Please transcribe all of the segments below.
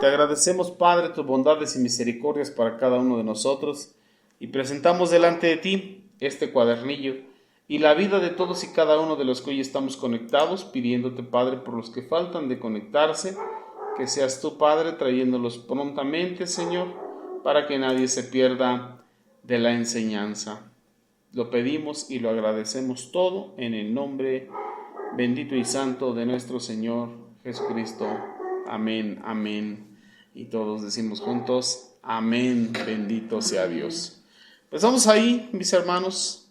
Te agradecemos, Padre, tus bondades y misericordias para cada uno de nosotros y presentamos delante de ti este cuadernillo y la vida de todos y cada uno de los que hoy estamos conectados, pidiéndote, Padre, por los que faltan de conectarse, que seas tú, Padre, trayéndolos prontamente, Señor, para que nadie se pierda de la enseñanza. Lo pedimos y lo agradecemos todo en el nombre bendito y santo de nuestro Señor Jesucristo. Amén, amén. Y todos decimos juntos, amén, bendito sea Dios. Pues vamos ahí, mis hermanos.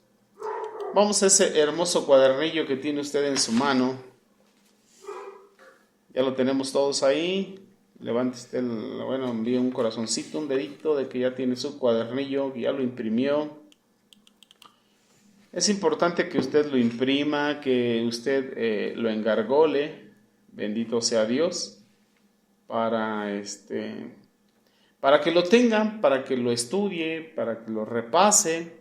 Vamos a ese hermoso cuadernillo que tiene usted en su mano. Ya lo tenemos todos ahí. Levante usted, envíe un corazoncito, un dedito de que ya tiene su cuadernillo, que ya lo imprimió. Es importante que usted lo imprima, que usted lo engargole, bendito sea Dios, para que lo tenga, para que lo estudie, para que lo repase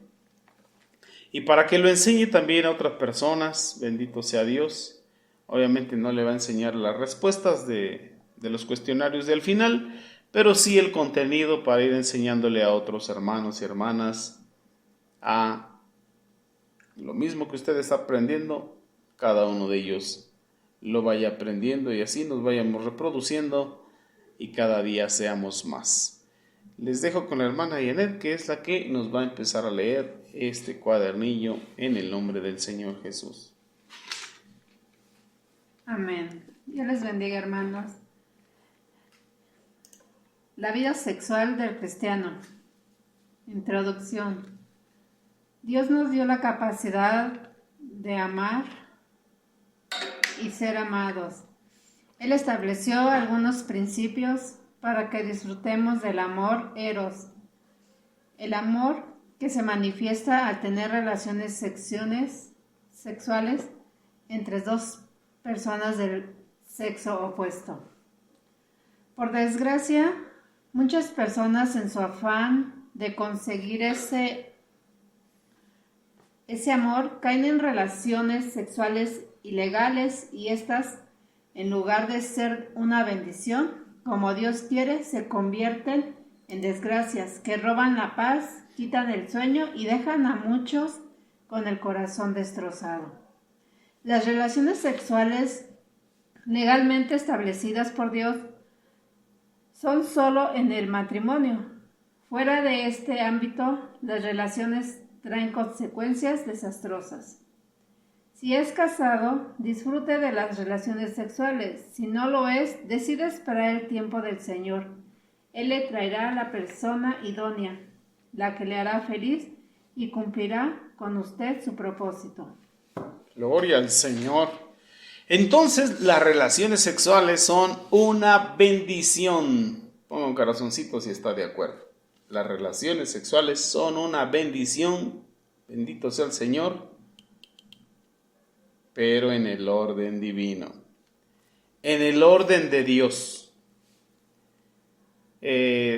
y para que lo enseñe también a otras personas, bendito sea Dios. Obviamente no le va a enseñar las respuestas de los cuestionarios del final, pero sí el contenido para ir enseñándole a otros hermanos y hermanas a lo mismo que usted está aprendiendo, cada uno de ellos lo vaya aprendiendo y así nos vayamos reproduciendo y cada día seamos más. Les dejo con la hermana Yanet, que es la que nos va a empezar a leer este cuadernillo en el nombre del Señor Jesús. Amén. Dios les bendiga, hermanos. La vida sexual del cristiano. Introducción. Dios nos dio la capacidad de amar y ser amados. Él estableció algunos principios para que disfrutemos del amor eros, el amor que se manifiesta al tener relaciones sexuales entre dos personas del sexo opuesto. Por desgracia, muchas personas en su afán de conseguir ese amor caen en relaciones sexuales ilegales y estas, en lugar de ser una bendición, como Dios quiere, se convierten en desgracias que roban la paz, quitan el sueño y dejan a muchos con el corazón destrozado. Las relaciones sexuales legalmente establecidas por Dios son solo en el matrimonio. Fuera de este ámbito, las relaciones traen consecuencias desastrosas. Si es casado, disfrute de las relaciones sexuales. Si no lo es, decide esperar el tiempo del Señor. Él le traerá a la persona idónea, la que le hará feliz y cumplirá con usted su propósito. Gloria al Señor. Entonces, las relaciones sexuales son una bendición. Ponga un corazoncito si está de acuerdo. Las relaciones sexuales son una bendición. Bendito sea el Señor. Pero en el orden divino, en el orden de Dios.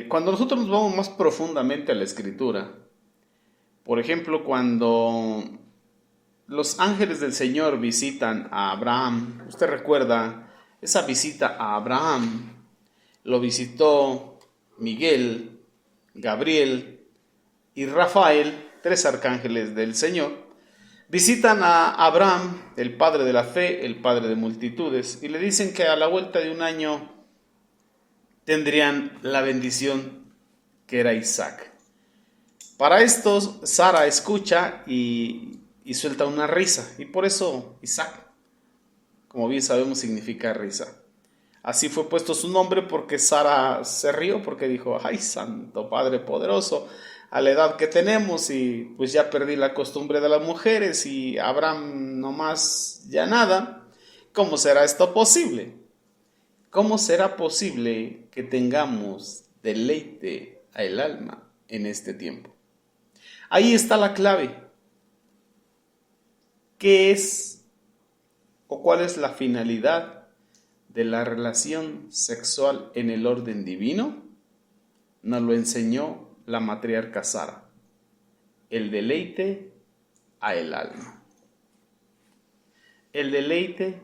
Cuando nosotros nos vamos más profundamente a la Escritura, por ejemplo, cuando los ángeles del Señor visitan a Abraham, usted recuerda esa visita a Abraham, lo visitó Miguel, Gabriel y Rafael, 3 arcángeles del Señor. Visitan a Abraham, el padre de la fe, el padre de multitudes, y le dicen que a la vuelta de un año tendrían la bendición que era Isaac. Para esto, Sara escucha y suelta una risa, y por eso Isaac, como bien sabemos, significa risa. Así fue puesto su nombre porque Sara se rió, porque dijo, ¡ay, santo Padre poderoso! A la edad que tenemos y pues ya perdí la costumbre de las mujeres y Abraham nomás ya nada, ¿cómo será esto posible? ¿Cómo será posible que tengamos deleite al alma en este tiempo? Ahí está la clave. ¿Qué es o cuál es la finalidad de la relación sexual en el orden divino? Nos lo enseñó la matriarca Sara, el deleite a el alma. El deleite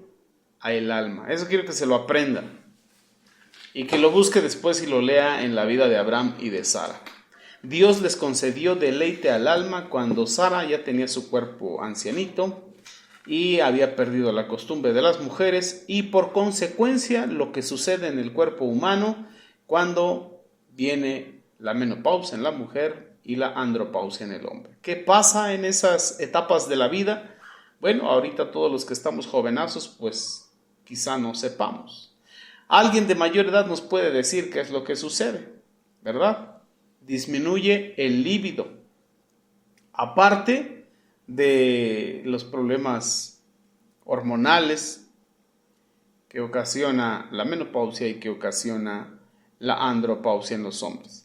a el alma. Eso quiero que se lo aprendan. y que lo busque después y lo lea en la vida de Abraham y de Sara. Dios les concedió deleite al alma cuando Sara ya tenía su cuerpo ancianito y había perdido la costumbre de las mujeres, y por consecuencia lo que sucede en el cuerpo humano cuando viene la menopausia en la mujer y la andropausia en el hombre. ¿Qué pasa en esas etapas de la vida? Bueno, ahorita todos los que estamos jovenazos, pues quizá no sepamos. Alguien de mayor edad nos puede decir qué es lo que sucede, ¿verdad? Disminuye el líbido. Aparte de los problemas hormonales que ocasiona la menopausia y que ocasiona la andropausia en los hombres.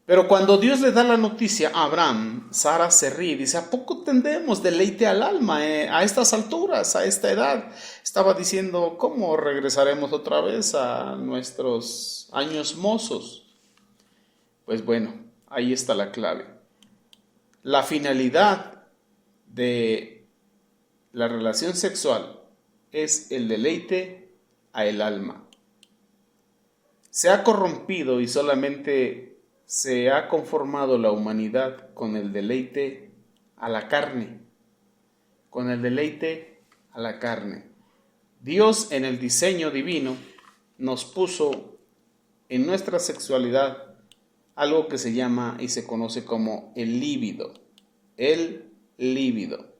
Pero cuando Dios le da la noticia a Abraham, Sara se ríe y dice: ¿a poco tendremos deleite al alma a estas alturas, a esta edad? Estaba diciendo: ¿cómo regresaremos otra vez a nuestros años mozos? Pues bueno, ahí está la clave. La finalidad de la relación sexual es el deleite a el alma. Se ha corrompido y solamente se ha conformado la humanidad con el deleite a la carne, con el deleite a la carne. Dios, en el diseño divino, nos puso en nuestra sexualidad algo que se llama y se conoce como el líbido. El líbido.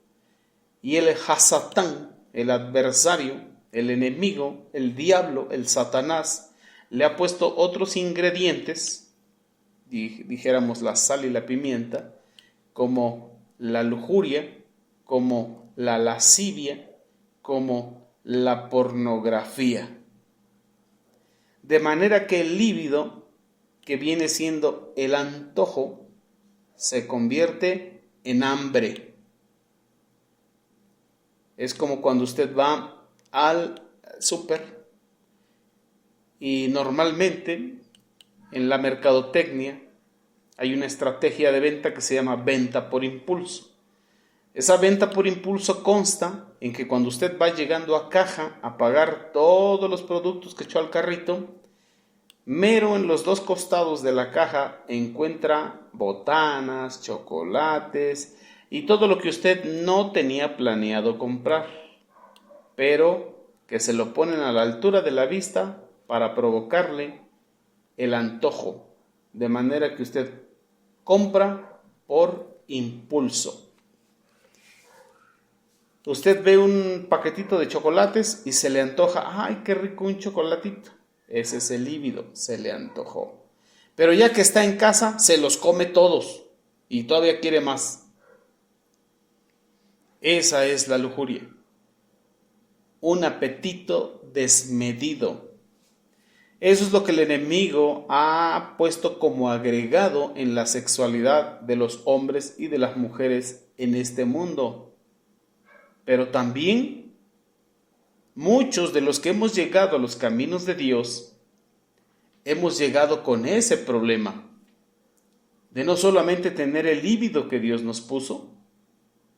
Y el Hasatán, el adversario, el enemigo, el diablo, el Satanás, le ha puesto otros ingredientes, dijéramos la sal y la pimienta, como la lujuria, como la lascivia, como la pornografía. De manera que el líbido, que viene siendo el antojo, se convierte en hambre. Es como cuando usted va al súper y normalmente en la mercadotecnia hay una estrategia de venta que se llama venta por impulso. Esa venta por impulso consta en que cuando usted va llegando a caja a pagar todos los productos que echó al carrito, mero en los dos costados de la caja encuentra botanas, chocolates y todo lo que usted no tenía planeado comprar, pero que se lo ponen a la altura de la vista para provocarle el antojo, de manera que usted compra por impulso. Usted ve un paquetito de chocolates y se le antoja: ¡ay, qué rico un chocolatito! Ese es el líbido, se le antojó. Pero ya que está en casa, se los come todos y todavía quiere más. Esa es la lujuria. Un apetito desmedido. Eso es lo que el enemigo ha puesto como agregado en la sexualidad de los hombres y de las mujeres en este mundo. Pero también muchos de los que hemos llegado a los caminos de Dios, hemos llegado con ese problema de no solamente tener el líbido que Dios nos puso,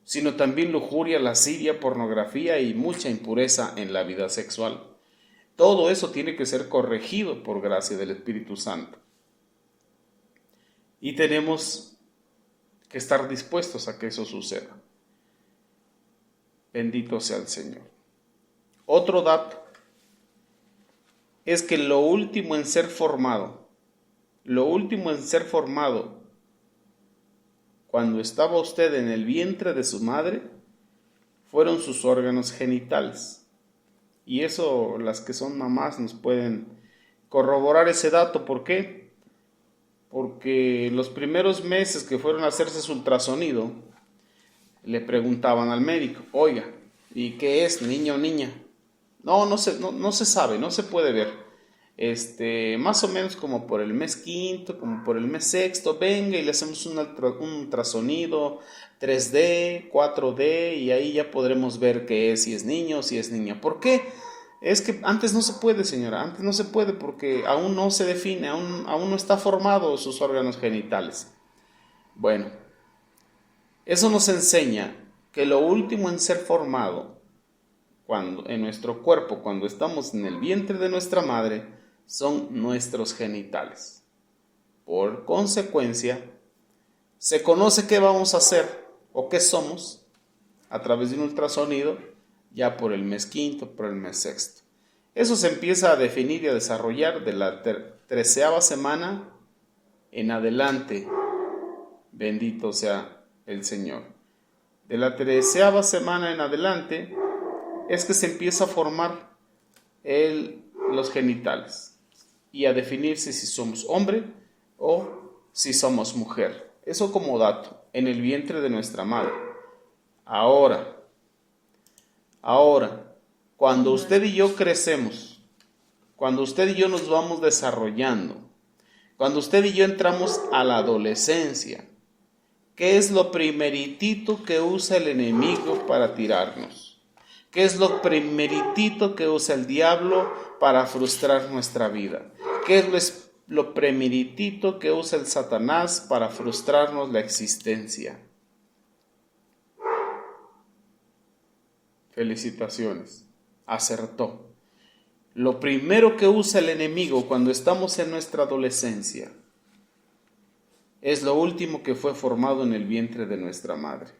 sino también lujuria, lascivia, pornografía y mucha impureza en la vida sexual. Todo eso tiene que ser corregido por gracia del Espíritu Santo. Y tenemos que estar dispuestos a que eso suceda. Bendito sea el Señor. Otro dato es que lo último en ser formado cuando estaba usted en el vientre de su madre, fueron sus órganos genitales. Y eso las que son mamás nos pueden corroborar ese dato. ¿Por qué? Porque los primeros meses que fueron a hacerse su ultrasonido, le preguntaban al médico: oiga, ¿y qué es, niño o niña? No se sabe, no se puede ver. Más o menos como por el mes quinto, como por el mes sexto, venga y le hacemos un ultrasonido 3D, 4D, y ahí ya podremos ver qué es, si es niño o si es niña. ¿Por qué? Es que antes no se puede, señora, antes no se puede porque aún no se define, aún no está formado sus órganos genitales. Bueno, eso nos enseña que lo último en ser formado en nuestro cuerpo, cuando estamos en el vientre de nuestra madre, son nuestros genitales. Por consecuencia, se conoce qué vamos a hacer o qué somos a través de un ultrasonido ya por el mes quinto, por el mes sexto. Eso se empieza a definir y a desarrollar de la 13ª semana en adelante. Bendito sea el Señor. De la 13ª semana en adelante es que se empieza a formar los genitales y a definirse si somos hombre o si somos mujer. Eso como dato, en el vientre de nuestra madre. Ahora, cuando usted y yo crecemos, cuando usted y yo nos vamos desarrollando, cuando usted y yo entramos a la adolescencia, ¿qué es lo primeritito que usa el enemigo para tirarnos? ¿Qué es lo primeritito que usa el diablo para frustrar nuestra vida? ¿Qué es lo primeritito que usa el Satanás para frustrarnos la existencia? Felicitaciones, acertó. Lo primero que usa el enemigo cuando estamos en nuestra adolescencia es lo último que fue formado en el vientre de nuestra madre.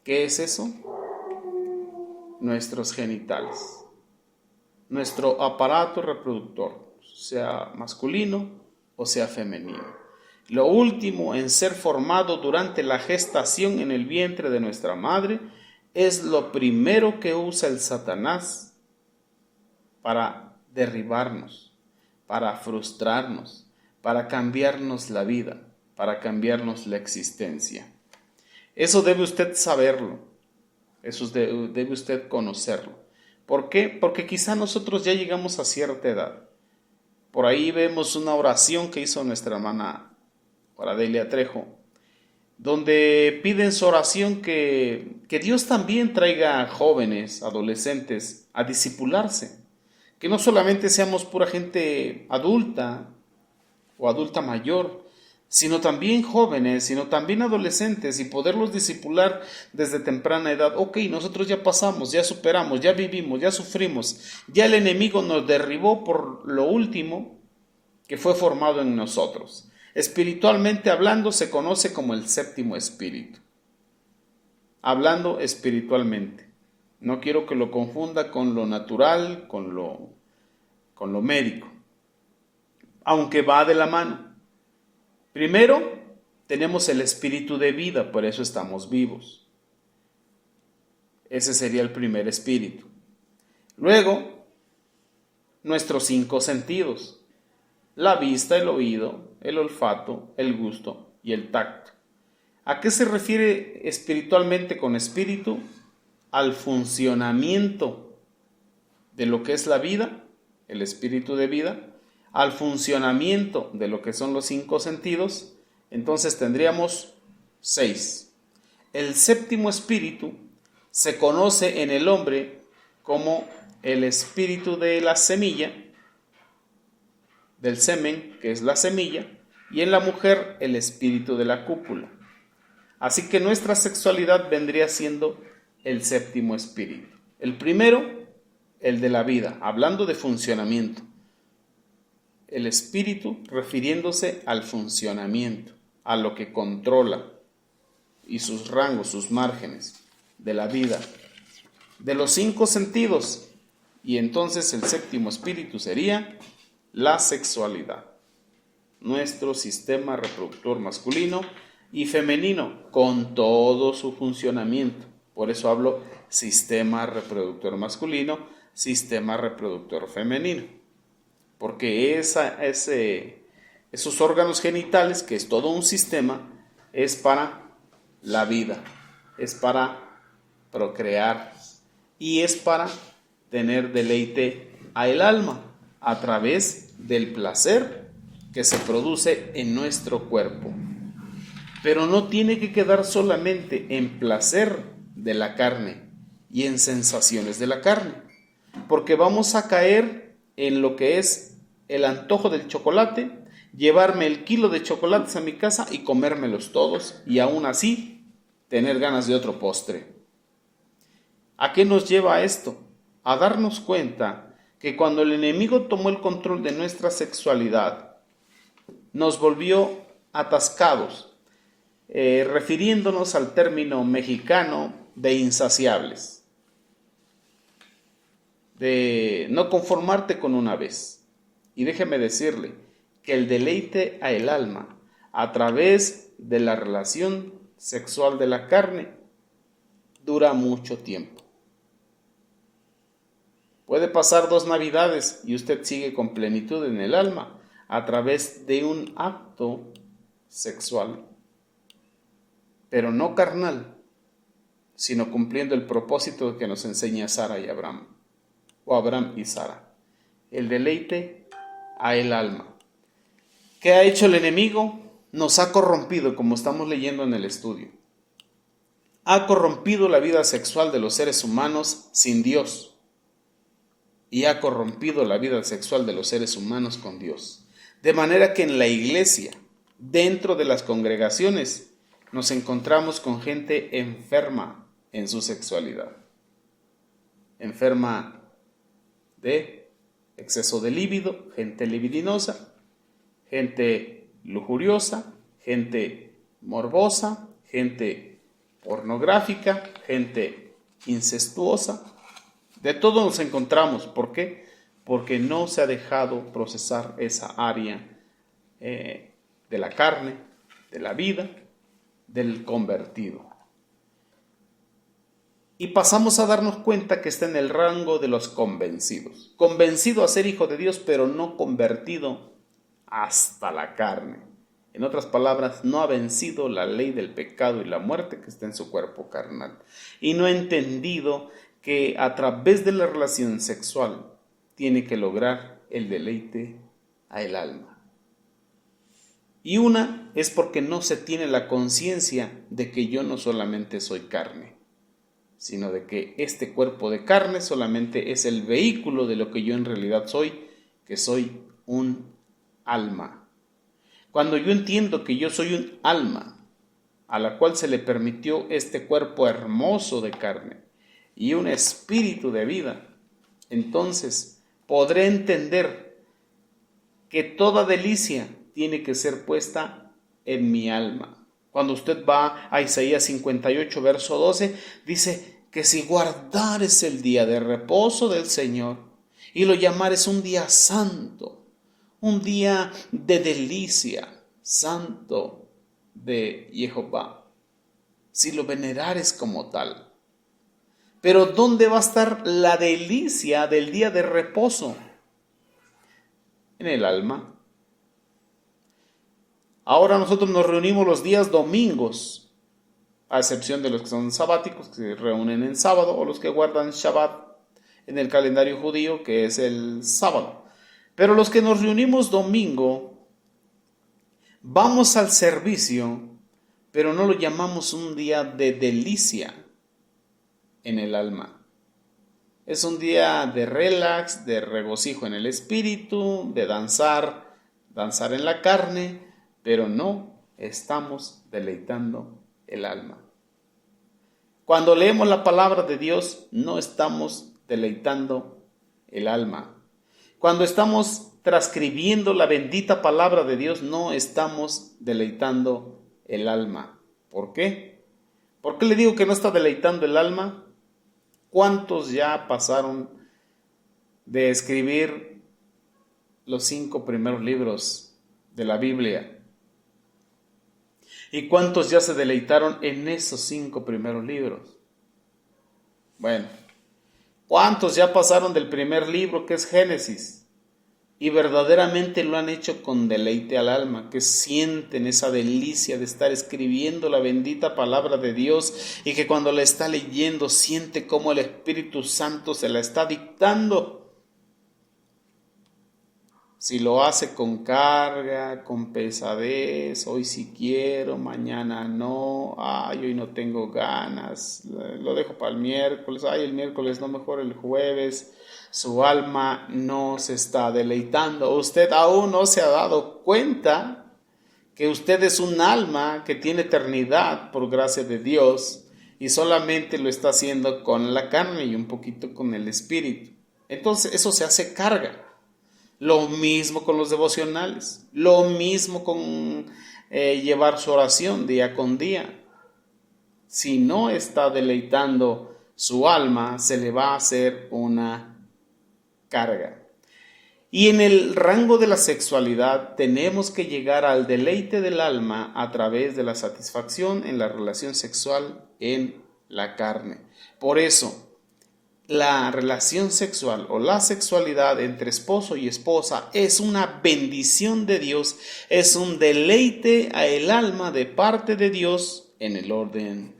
¿Qué es eso? Nuestros genitales, nuestro aparato reproductor, sea masculino o sea femenino. Lo último en ser formado durante la gestación en el vientre de nuestra madre es lo primero que usa el Satanás para derribarnos, para frustrarnos, para cambiarnos la vida, para cambiarnos la existencia. Eso debe usted saberlo, eso debe usted conocerlo. ¿Por qué? Porque quizá nosotros ya llegamos a cierta edad. Por ahí vemos una oración que hizo nuestra hermana Oradelia Trejo, donde pide en su oración que Dios también traiga jóvenes, adolescentes, a discipularse. Que no solamente seamos pura gente adulta o adulta mayor, sino también jóvenes, sino también adolescentes, y poderlos discipular desde temprana edad. Ok, nosotros ya pasamos, ya superamos, ya vivimos, ya sufrimos, ya el enemigo nos derribó por lo último que fue formado en nosotros. Espiritualmente hablando, se conoce como el séptimo espíritu. Hablando espiritualmente. No quiero que lo confunda con lo natural, con lo médico. Aunque va de la mano. Primero, tenemos el espíritu de vida, por eso estamos vivos. Ese sería el primer espíritu. Luego, nuestros 5 sentidos. La vista, el oído, el olfato, el gusto y el tacto. ¿A qué se refiere espiritualmente con espíritu? Al funcionamiento de lo que es la vida, el espíritu de vida, al funcionamiento de lo que son los 5 sentidos. Entonces tendríamos 6. El séptimo espíritu se conoce en el hombre como el espíritu de la semilla, del semen, que es la semilla, y en la mujer el espíritu de la cúpula. Así que nuestra sexualidad vendría siendo el séptimo espíritu. El primero, el de la vida, hablando de funcionamiento. El espíritu refiriéndose al funcionamiento, a lo que controla y sus rangos, sus márgenes de la vida, de los 5 sentidos. Y entonces el séptimo espíritu sería la sexualidad, nuestro sistema reproductor masculino y femenino con todo su funcionamiento. Por eso hablo sistema reproductor masculino, sistema reproductor femenino, porque esos órganos genitales, que es todo un sistema, es para la vida, es para procrear y es para tener deleite al alma a través del placer que se produce en nuestro cuerpo. Pero no tiene que quedar solamente en placer de la carne y en sensaciones de la carne, porque vamos a caer en lo que es el antojo del chocolate, llevarme el kilo de chocolates a mi casa y comérmelos todos, y aún así tener ganas de otro postre. ¿A qué nos lleva esto? A darnos cuenta que cuando el enemigo tomó el control de nuestra sexualidad, nos volvió atascados, refiriéndonos al término mexicano de insaciables, de no conformarte con una vez. Y déjeme decirle que el deleite a el alma a través de la relación sexual de la carne dura mucho tiempo. Puede pasar 2 navidades y usted sigue con plenitud en el alma a través de un acto sexual, pero no carnal, sino cumpliendo el propósito que nos enseña Sara y Abraham, o Abraham y Sara, el deleite a el alma. ¿Qué ha hecho el enemigo? Nos ha corrompido, como estamos leyendo en el estudio. Ha corrompido la vida sexual de los seres humanos sin Dios. Y ha corrompido la vida sexual de los seres humanos con Dios. De manera que en la iglesia, dentro de las congregaciones, nos encontramos con gente enferma en su sexualidad. Enferma de exceso de líbido, gente libidinosa, gente lujuriosa, gente morbosa, gente pornográfica, gente incestuosa. De todo nos encontramos. ¿Por qué? Porque no se ha dejado procesar esa área de la carne, de la vida, del convertido. Y pasamos a darnos cuenta que está en el rango de los convencidos. Convencido a ser hijo de Dios, pero no convertido hasta la carne. En otras palabras, no ha vencido la ley del pecado y la muerte que está en su cuerpo carnal. Y no ha entendido que a través de la relación sexual tiene que lograr el deleite a el alma. Y una es porque no se tiene la conciencia de que yo no solamente soy carne, sino de que este cuerpo de carne solamente es el vehículo de lo que yo en realidad soy, que soy un alma. Cuando yo entiendo que yo soy un alma, a la cual se le permitió este cuerpo hermoso de carne, y un espíritu de vida, entonces podré entender que toda delicia tiene que ser puesta en mi alma. Cuando usted va a Isaías 58, verso 12, dice que si guardares el día de reposo del Señor y lo llamares un día santo, un día de delicia, santo de Jehová, si lo venerares como tal. Pero ¿dónde va a estar la delicia del día de reposo? En el alma. Ahora nosotros nos reunimos los días domingos, a excepción de los que son sabáticos, que se reúnen en sábado, o los que guardan Shabbat en el calendario judío, que es el sábado. Pero los que nos reunimos domingo, vamos al servicio, pero no lo llamamos un día de delicia en el alma. Es un día de relax, de regocijo en el espíritu, de danzar en la carne, pero no estamos deleitando el alma. Cuando leemos la palabra de Dios, no estamos deleitando el alma. Cuando estamos transcribiendo la bendita palabra de Dios, no estamos deleitando el alma. ¿Por qué? ¿Por qué le digo que no está deleitando el alma? ¿Cuántos ya pasaron de escribir los 5 primeros libros de la Biblia? ¿Y cuántos ya se deleitaron en esos 5 primeros libros? Bueno, ¿cuántos ya pasaron del primer libro, que es Génesis, y verdaderamente lo han hecho con deleite al alma, que sienten esa delicia de estar escribiendo la bendita palabra de Dios, y que cuando la está leyendo siente cómo el Espíritu Santo se la está dictando? Si lo hace con carga, con pesadez, hoy sí quiero, mañana no, hoy no tengo ganas, lo dejo para el miércoles, el miércoles no, mejor el jueves, su alma no se está deleitando. Usted aún no se ha dado cuenta que usted es un alma que tiene eternidad por gracia de Dios y solamente lo está haciendo con la carne y un poquito con el espíritu. Entonces eso se hace carga. Lo mismo con los devocionales, lo mismo con llevar su oración día con día. Si no está deleitando su alma, se le va a hacer una carga. Y en el rango de la sexualidad tenemos que llegar al deleite del alma a través de la satisfacción en la relación sexual en la carne. Por eso, la relación sexual o la sexualidad entre esposo y esposa es una bendición de Dios, es un deleite a el alma de parte de Dios en el orden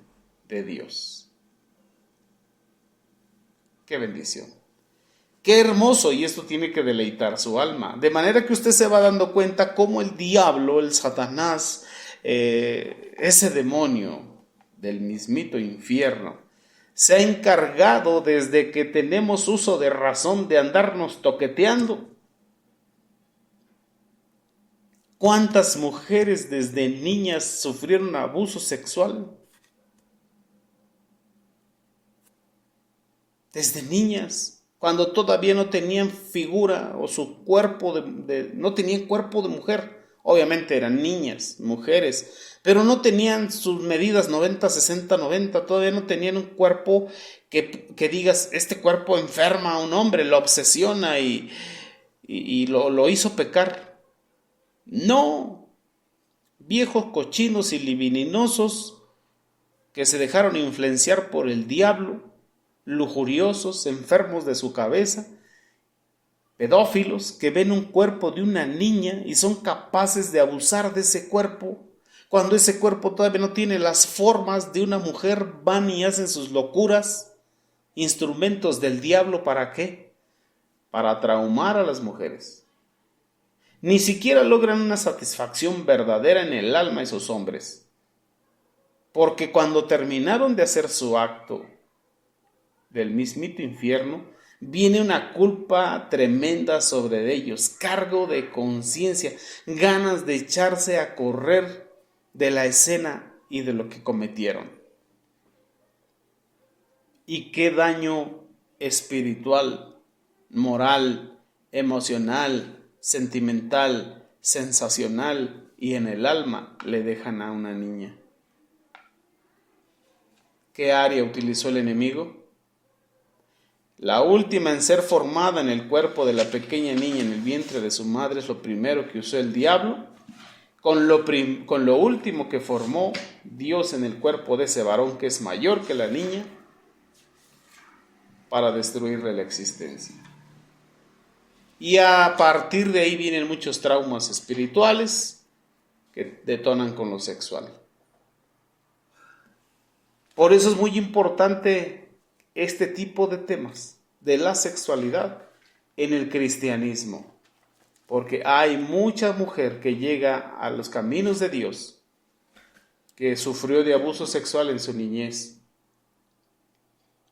de Dios. ¡Qué bendición! ¡Qué hermoso! Y esto tiene que deleitar su alma. De manera que usted se va dando cuenta cómo el diablo, el Satanás, ese demonio del mismito infierno, se ha encargado desde que tenemos uso de razón de andarnos toqueteando. ¿Cuántas mujeres desde niñas sufrieron abuso sexual? Desde niñas, cuando todavía no tenían figura o su cuerpo no tenían cuerpo de mujer. Obviamente eran niñas, mujeres, pero no tenían sus medidas 90, 60, 90, todavía no tenían un cuerpo que digas, este cuerpo enferma a un hombre, lo obsesiona y lo hizo pecar. No, viejos cochinos y libidinosos que se dejaron influenciar por el diablo, lujuriosos, enfermos de su cabeza, pedófilos que ven un cuerpo de una niña y son capaces de abusar de ese cuerpo. Cuando ese cuerpo todavía no tiene las formas de una mujer, van y hacen sus locuras, instrumentos del diablo. ¿Para qué? Para traumar a las mujeres. Ni siquiera logran una satisfacción verdadera en el alma esos hombres, porque cuando terminaron de hacer su acto del mismito infierno, viene una culpa tremenda sobre ellos, cargo de conciencia, ganas de echarse a correr de la escena y de lo que cometieron. Y qué daño espiritual, moral, emocional, sentimental, sensacional y en el alma le dejan a una niña. ¿Qué área utilizó el enemigo? La última en ser formada en el cuerpo de la pequeña niña en el vientre de su madre es lo primero que usó el diablo, con lo último que formó Dios en el cuerpo de ese varón que es mayor que la niña, para destruirle la existencia. Y a partir de ahí vienen muchos traumas espirituales que detonan con lo sexual. Por eso es muy importante este tipo de temas de la sexualidad en el cristianismo, porque hay mucha mujer que llega a los caminos de Dios que sufrió de abuso sexual en su niñez,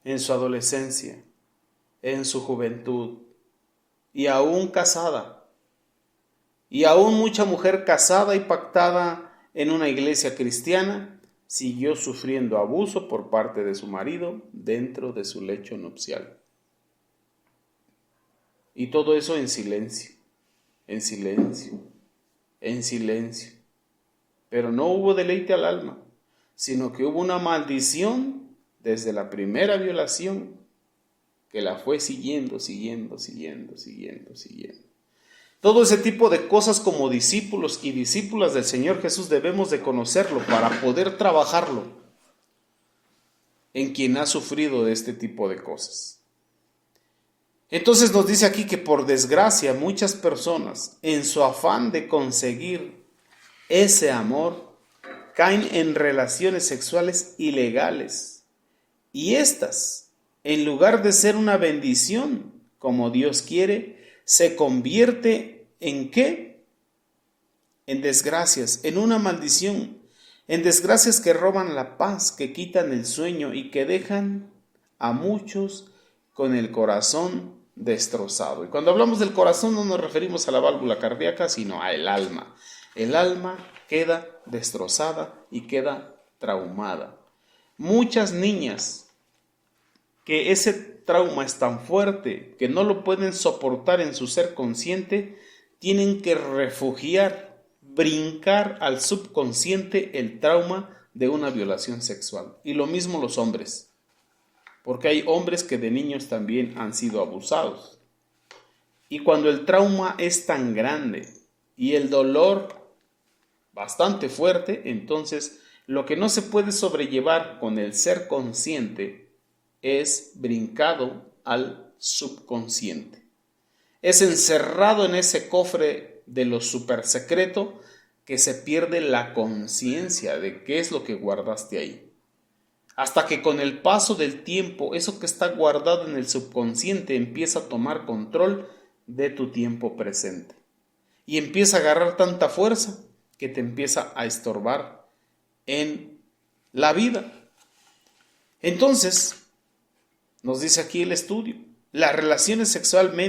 en su adolescencia, en su juventud, y aún casada, y aún mucha mujer casada y pactada en una iglesia cristiana siguió sufriendo abuso por parte de su marido dentro de su lecho nupcial. Y todo eso en silencio, en silencio, en silencio. Pero no hubo deleite al alma, sino que hubo una maldición desde la primera violación que la fue siguiendo. Todo ese tipo de cosas como discípulos y discípulas del Señor Jesús debemos de conocerlo para poder trabajarlo en quien ha sufrido de este tipo de cosas. Entonces nos dice aquí que por desgracia muchas personas en su afán de conseguir ese amor caen en relaciones sexuales ilegales y estas, en lugar de ser una bendición como Dios quiere, se convierte ¿en qué? En desgracias, en una maldición, en desgracias que roban la paz, que quitan el sueño y que dejan a muchos con el corazón destrozado. Y cuando hablamos del corazón no nos referimos a la válvula cardíaca, sino al alma. El alma queda destrozada y queda traumada. Muchas niñas que ese trauma es tan fuerte que no lo pueden soportar en su ser consciente, tienen que refugiar, brincar al subconsciente el trauma de una violación sexual. Y lo mismo los hombres, porque hay hombres que de niños también han sido abusados. Y cuando el trauma es tan grande y el dolor bastante fuerte, entonces lo que no se puede sobrellevar con el ser consciente es brincado al subconsciente. Es encerrado en ese cofre de lo supersecreto que se pierde la conciencia de qué es lo que guardaste ahí. Hasta que con el paso del tiempo, eso que está guardado en el subconsciente empieza a tomar control de tu tiempo presente. Y empieza a agarrar tanta fuerza que te empieza a estorbar en la vida. Entonces, nos dice aquí el estudio, las relaciones sexuales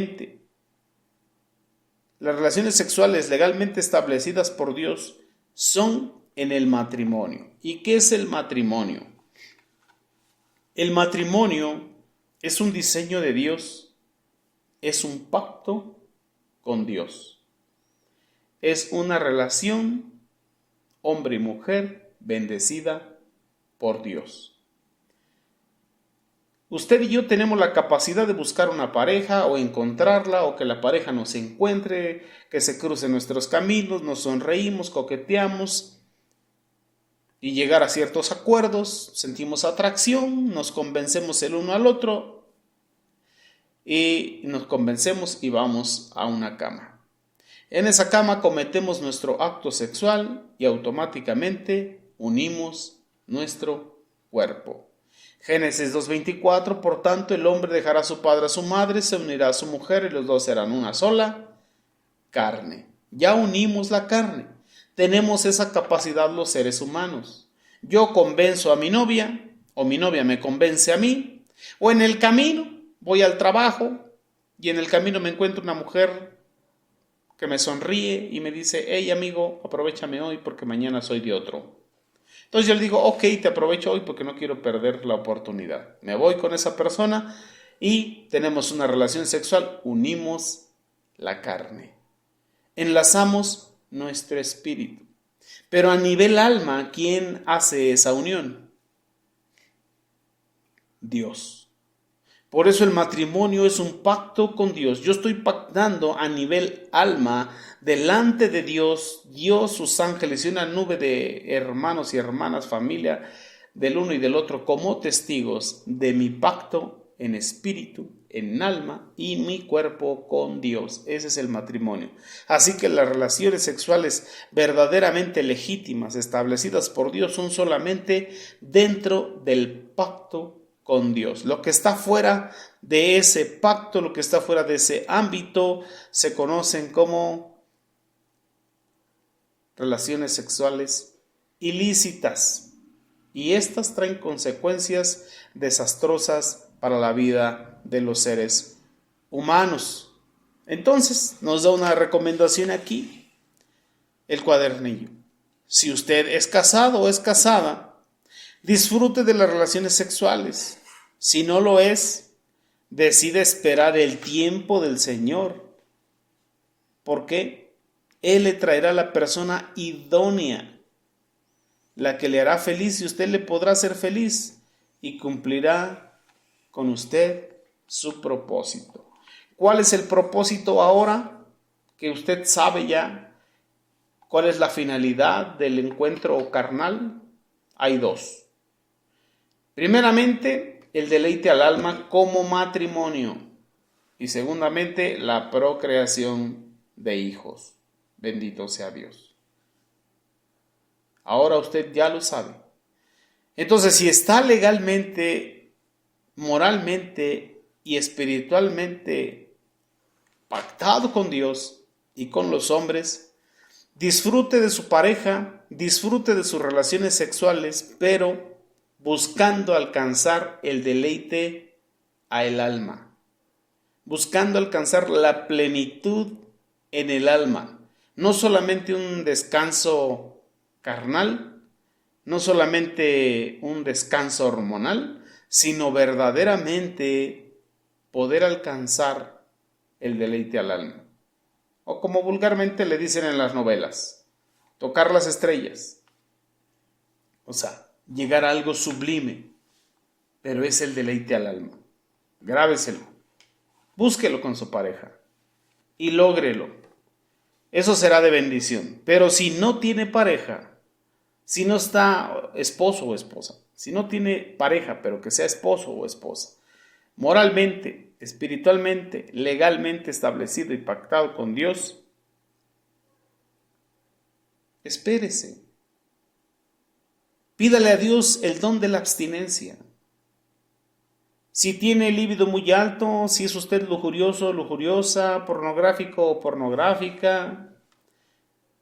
legalmente establecidas por Dios son en el matrimonio. ¿Y qué es el matrimonio? El matrimonio es un diseño de Dios, es un pacto con Dios. Es una relación hombre y mujer bendecida por Dios. Usted y yo tenemos la capacidad de buscar una pareja o encontrarla o que la pareja nos encuentre, que se crucen nuestros caminos, nos sonreímos, coqueteamos y llegar a ciertos acuerdos, sentimos atracción, nos convencemos el uno al otro y nos convencemos y vamos a una cama. En esa cama cometemos nuestro acto sexual y automáticamente unimos nuestro cuerpo. Génesis 2:24, por tanto el hombre dejará a su padre, a su madre, se unirá a su mujer y los dos serán una sola carne. Ya unimos la carne. Tenemos esa capacidad los seres humanos. Yo convenzo a mi novia o mi novia me convence a mí, o en el camino voy al trabajo y en el camino me encuentro una mujer que me sonríe y me dice, hey amigo, aprovéchame hoy porque mañana soy de otro. Entonces yo le digo, ok, te aprovecho hoy porque no quiero perder la oportunidad. Me voy con esa persona y tenemos una relación sexual, unimos la carne, enlazamos nuestro espíritu. Pero a nivel alma, ¿quién hace esa unión? Dios. Por eso el matrimonio es un pacto con Dios. Yo estoy pactando a nivel alma delante de Dios, Dios, sus ángeles y una nube de hermanos y hermanas, familia del uno y del otro como testigos de mi pacto en espíritu, en alma y mi cuerpo con Dios. Ese es el matrimonio. Así que las relaciones sexuales verdaderamente legítimas establecidas por Dios son solamente dentro del pacto con Dios. Lo que está fuera de ese pacto, lo que está fuera de ese ámbito, se conocen como relaciones sexuales ilícitas. Y estas traen consecuencias desastrosas para la vida de los seres humanos. Entonces, nos da una recomendación aquí, el cuadernillo. Si usted es casado o es casada, disfrute de las relaciones sexuales. Si no lo es, decide esperar el tiempo del Señor. ¿Por qué? Él le traerá la persona idónea, la que le hará feliz y usted le podrá hacer feliz y cumplirá con usted su propósito. ¿Cuál es el propósito ahora? Que usted sabe ya cuál es la finalidad del encuentro carnal. Hay dos. Primeramente, el deleite al alma como matrimonio. Y segundamente, la procreación de hijos. Bendito sea Dios. Ahora usted ya lo sabe. Entonces, si está legalmente, moralmente y espiritualmente pactado con Dios y con los hombres, disfrute de su pareja, disfrute de sus relaciones sexuales, pero buscando alcanzar el deleite a el alma, buscando alcanzar la plenitud en el alma, no solamente un descanso carnal, no solamente un descanso hormonal, sino verdaderamente poder alcanzar el deleite al alma. O como vulgarmente le dicen en las novelas, tocar las estrellas. O sea, llegar a algo sublime, pero es el deleite al alma. Grábeselo, búsquelo con su pareja y lógrelo. Eso será de bendición. Pero si no tiene pareja, si no está esposo o esposa, si no tiene pareja, pero que sea esposo o esposa, moralmente, espiritualmente, legalmente establecido y pactado con Dios, espérese. Pídale a Dios el don de la abstinencia. Si tiene el líbido muy alto, si es usted lujurioso, lujuriosa, pornográfico o pornográfica,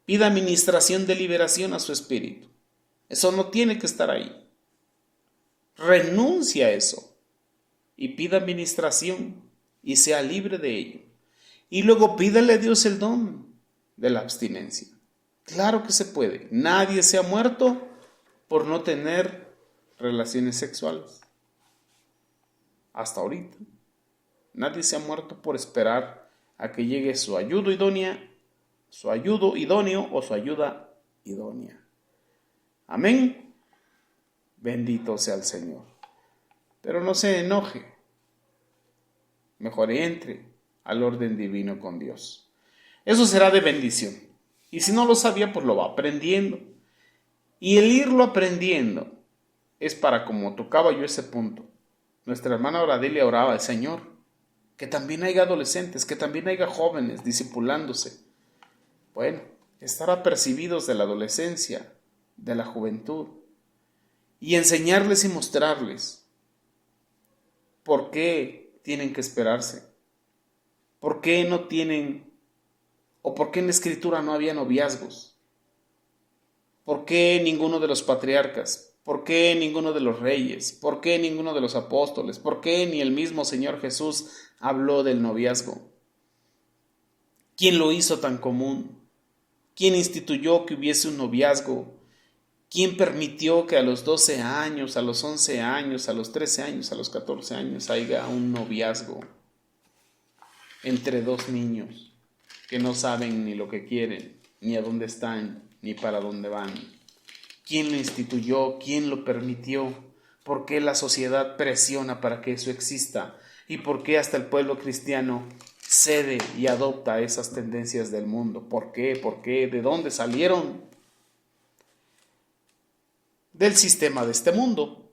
pida administración de liberación a su espíritu. Eso no tiene que estar ahí. Renuncia a eso y pida administración y sea libre de ello. Y luego pídale a Dios el don de la abstinencia. Claro que se puede. Nadie se ha muerto por no tener relaciones sexuales. Hasta ahorita. Nadie se ha muerto por esperar a que llegue su ayudo idóneo o su ayuda idónea. Amén. Bendito sea el Señor. Pero no se enoje. Mejor entre al orden divino con Dios. Eso será de bendición. Y si no lo sabía, pues lo va aprendiendo. Y el irlo aprendiendo es para, como tocaba yo ese punto, nuestra hermana Oradelia oraba al Señor, que también haya adolescentes, que también haya jóvenes discipulándose. Bueno, estar apercibidos de la adolescencia, de la juventud, y enseñarles y mostrarles por qué tienen que esperarse, por qué no tienen, o por qué en la Escritura no había noviazgos, por qué ninguno de los patriarcas, ¿por qué ninguno de los reyes? ¿Por qué ninguno de los apóstoles? ¿Por qué ni el mismo Señor Jesús habló del noviazgo? ¿Quién lo hizo tan común? ¿Quién instituyó que hubiese un noviazgo? ¿Quién permitió que a los 12 años, a los 11 años, a los 13 años, a los 14 años haya un noviazgo entre dos niños que no saben ni lo que quieren, ni a dónde están, ni para dónde van? ¿Quién lo instituyó? ¿Quién lo permitió? ¿Por qué la sociedad presiona para que eso exista? ¿Y por qué hasta el pueblo cristiano cede y adopta esas tendencias del mundo? ¿Por qué? ¿Por qué? ¿De dónde salieron? Del sistema de este mundo,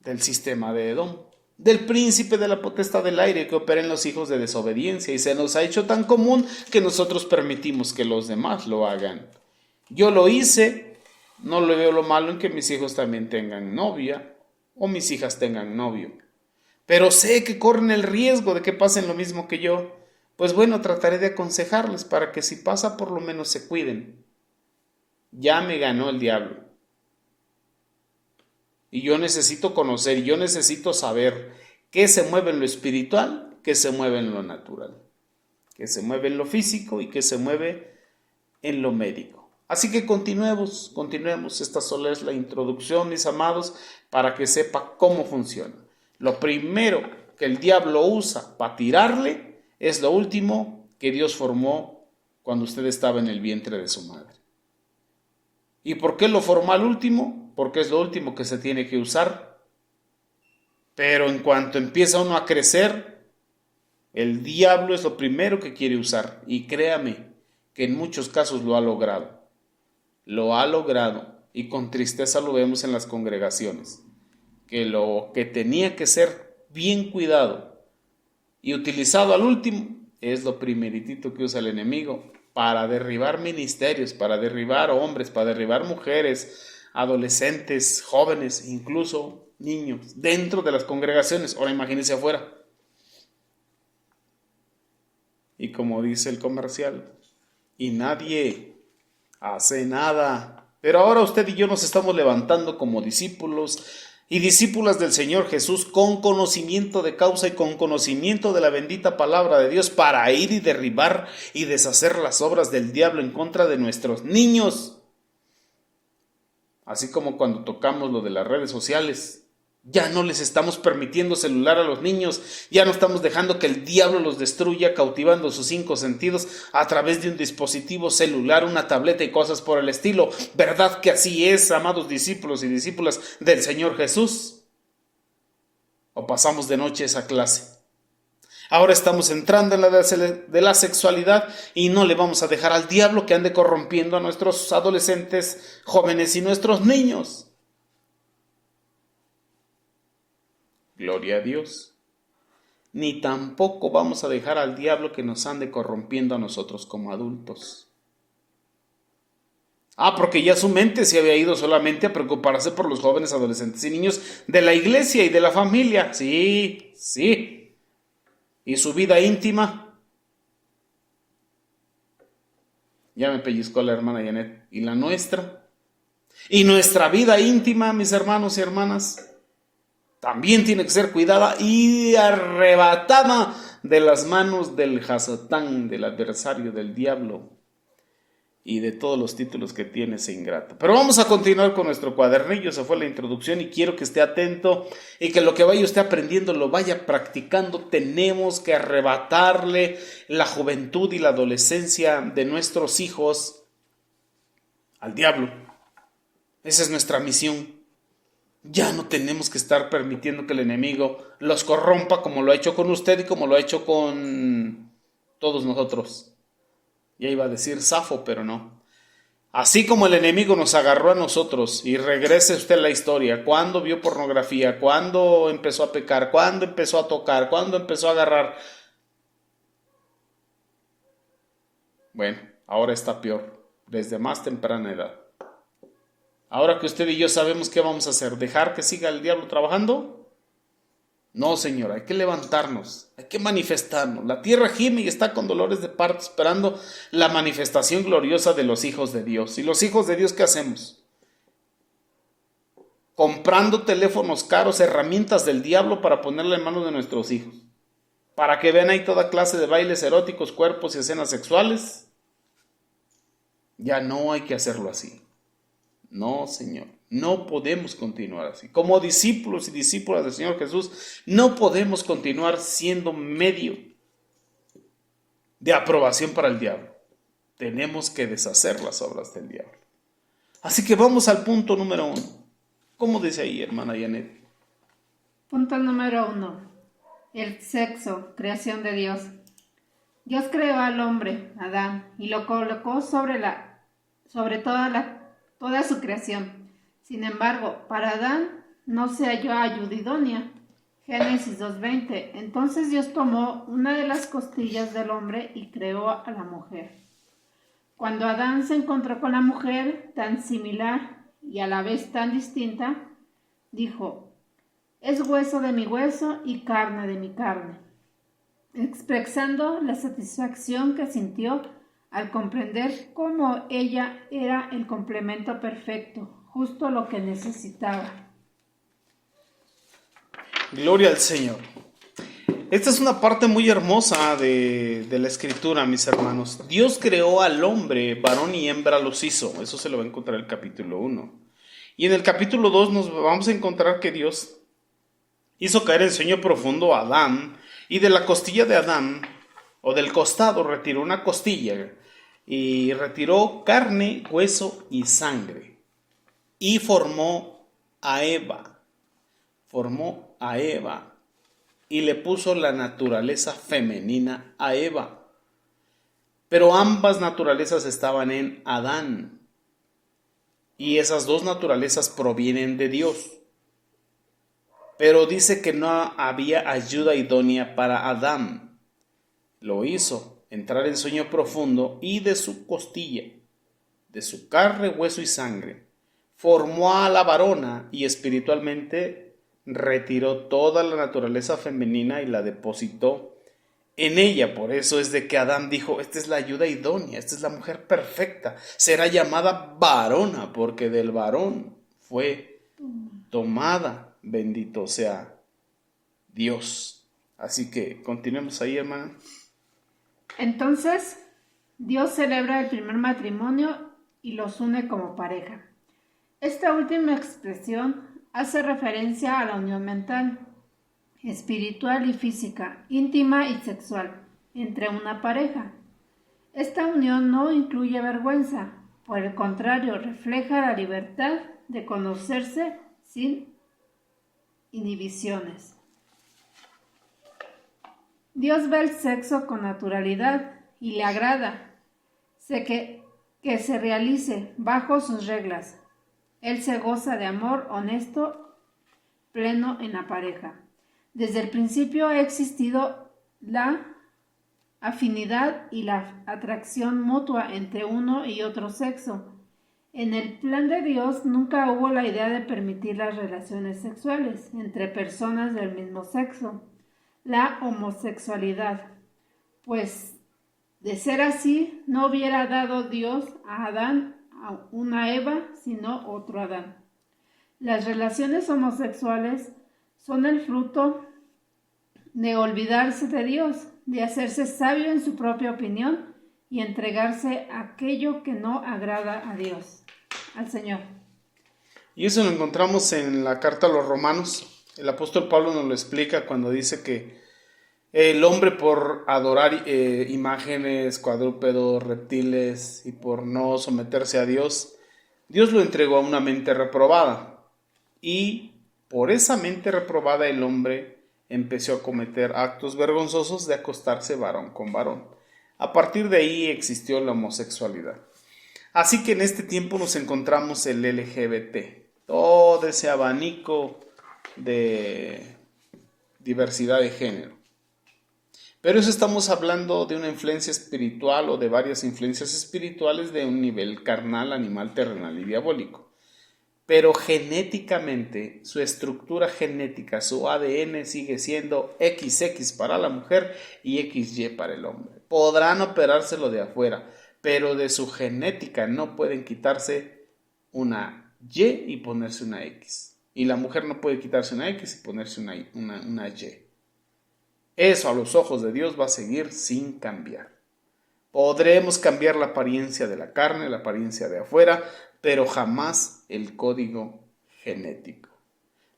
del sistema de Edom, del príncipe de la potestad del aire que opera en los hijos de desobediencia, y se nos ha hecho tan común que nosotros permitimos que los demás lo hagan. Yo lo hice. No le veo lo malo en que mis hijos también tengan novia o mis hijas tengan novio. Pero sé que corren el riesgo de que pasen lo mismo que yo. Pues bueno, trataré de aconsejarles para que si pasa por lo menos se cuiden. Ya me ganó el diablo. Y yo necesito conocer, yo necesito saber qué se mueve en lo espiritual, qué se mueve en lo natural, qué se mueve en lo físico y qué se mueve en lo médico. Así que continuemos. Esta solo es la introducción, mis amados, para que sepa cómo funciona. Lo primero que el diablo usa para tirarle es lo último que Dios formó cuando usted estaba en el vientre de su madre. ¿Y por qué lo formó al último? Porque es lo último que se tiene que usar. Pero en cuanto empieza uno a crecer, el diablo es lo primero que quiere usar. Y créame que en muchos casos lo ha logrado. Lo ha logrado, y con tristeza lo vemos en las congregaciones, que lo que tenía que ser bien cuidado y utilizado al último es lo primeritito que usa el enemigo para derribar ministerios, para derribar hombres, para derribar mujeres, adolescentes, jóvenes, incluso niños, dentro de las congregaciones. Ahora imagínense afuera. Y como dice el comercial, y nadie hace nada. Pero ahora usted y yo nos estamos levantando como discípulos y discípulas del Señor Jesús con conocimiento de causa y con conocimiento de la bendita palabra de Dios para ir y derribar y deshacer las obras del diablo en contra de nuestros niños. Así como cuando tocamos lo de las redes sociales, Ya no les estamos permitiendo celular a los niños, ya no estamos dejando que el diablo los destruya cautivando sus 5 sentidos a través de un dispositivo celular, una tableta y cosas por el estilo. ¿Verdad que así es, amados discípulos y discípulas del Señor Jesús? ¿O pasamos de noche esa clase? Ahora estamos entrando en la de la sexualidad y no le vamos a dejar al diablo que ande corrompiendo a nuestros adolescentes, jóvenes y nuestros niños. Gloria a Dios. Ni tampoco vamos a dejar al diablo que nos ande corrompiendo a nosotros como adultos. Porque ya su mente se había ido solamente a preocuparse por los jóvenes, adolescentes y niños de la iglesia y de la familia. Sí, sí. ¿Y su vida íntima? Ya me pellizcó la hermana Janet. ¿Y la nuestra? ¿Y nuestra vida íntima, mis hermanos y hermanas? También tiene que ser cuidada y arrebatada de las manos del Hasatán, del adversario del diablo y de todos los títulos que tiene ese ingrato. Pero vamos a continuar con nuestro cuadernillo. Esa fue la introducción y quiero que esté atento y que lo que vaya usted aprendiendo lo vaya practicando. Tenemos que arrebatarle la juventud y la adolescencia de nuestros hijos al diablo. Esa es nuestra misión. Ya no tenemos que estar permitiendo que el enemigo los corrompa como lo ha hecho con usted y como lo ha hecho con todos nosotros. Ya iba a decir Safo, pero no. Así como el enemigo nos agarró a nosotros, y regrese usted a la historia, cuando vio pornografía, cuando empezó a pecar, cuando empezó a tocar, cuando empezó a agarrar. Bueno, ahora está peor, desde más temprana edad. Ahora que usted y yo sabemos qué vamos a hacer, ¿dejar que siga el diablo trabajando? No, Señor, hay que levantarnos, hay que manifestarnos. La tierra gime y está con dolores de parto esperando la manifestación gloriosa de los hijos de Dios. ¿Y los hijos de Dios qué hacemos? Comprando teléfonos caros, herramientas del diablo para ponerle en manos de nuestros hijos. Para que vean ahí toda clase de bailes eróticos, cuerpos y escenas sexuales. Ya no hay que hacerlo así. No, Señor, no podemos continuar así. Como discípulos y discípulas del Señor Jesús, no podemos continuar siendo medio de aprobación para el diablo. Tenemos que deshacer las obras del diablo. Así que vamos al punto número 1. ¿Cómo dice ahí, hermana Janet? Punto número 1. El sexo, creación de Dios. Dios creó al hombre, Adán, y lo colocó sobre toda su creación. Sin embargo, para Adán no se halló ayuda idónea. Génesis 2:20. Entonces Dios tomó una de las costillas del hombre y creó a la mujer. Cuando Adán se encontró con la mujer, tan similar y a la vez tan distinta, dijo: es hueso de mi hueso y carne de mi carne, expresando la satisfacción que sintió al comprender cómo ella era el complemento perfecto, justo lo que necesitaba. Gloria al Señor. Esta es una parte muy hermosa de la Escritura, mis hermanos. Dios creó al hombre, varón y hembra los hizo. Eso se lo va a encontrar en el capítulo 1. Y en el capítulo 2 nos vamos a encontrar que Dios hizo caer en sueño profundo a Adán, y de la costilla de Adán, o del costado, retiró una costilla, y retiró carne, hueso y sangre, y formó a Eva, y le puso la naturaleza femenina a Eva. Pero ambas naturalezas estaban en Adán, y esas dos naturalezas provienen de Dios. Pero dice que no había ayuda idónea para Adán. Lo hizo entrar en sueño profundo y de su costilla, de su carne, hueso y sangre, formó a la varona y espiritualmente retiró toda la naturaleza femenina y la depositó en ella. Por eso es de que Adán dijo: esta es la ayuda idónea, esta es la mujer perfecta, será llamada varona porque del varón fue tomada. Bendito sea Dios. Así que continuemos ahí, hermana. Entonces, Dios celebra el primer matrimonio y los une como pareja. Esta última expresión hace referencia a la unión mental, espiritual y física, íntima y sexual, entre una pareja. Esta unión no incluye vergüenza, por el contrario, refleja la libertad de conocerse sin inhibiciones. Dios ve el sexo con naturalidad y le agrada que se realice bajo sus reglas. Él se goza de amor honesto, pleno en la pareja. Desde el principio ha existido la afinidad y la atracción mutua entre uno y otro sexo. En el plan de Dios nunca hubo la idea de permitir las relaciones sexuales entre personas del mismo sexo, la homosexualidad, pues de ser así no hubiera dado Dios a Adán a una Eva, sino otro Adán. Las relaciones homosexuales son el fruto de olvidarse de Dios, de hacerse sabio en su propia opinión y entregarse a aquello que no agrada a Dios, al Señor. Y eso lo encontramos en la carta a los Romanos. El apóstol Pablo nos lo explica cuando dice que el hombre, por adorar imágenes, cuadrúpedos, reptiles y por no someterse a Dios, Dios lo entregó a una mente reprobada. Y por esa mente reprobada el hombre empezó a cometer actos vergonzosos de acostarse varón con varón. A partir de ahí existió la homosexualidad. Así que en este tiempo nos encontramos el LGBT, todo ese abanico de diversidad de género. Pero eso estamos hablando de una influencia espiritual o de varias influencias espirituales de un nivel carnal, animal, terrenal y diabólico. Pero genéticamente, su estructura genética, su ADN sigue siendo XX para la mujer y XY para el hombre. Podrán operárselo de afuera, pero de su genética no pueden quitarse una Y y ponerse una X. Y la mujer no puede quitarse una X y ponerse una Y. Eso a los ojos de Dios va a seguir sin cambiar. Podremos cambiar la apariencia de la carne, la apariencia de afuera, pero jamás el código genético.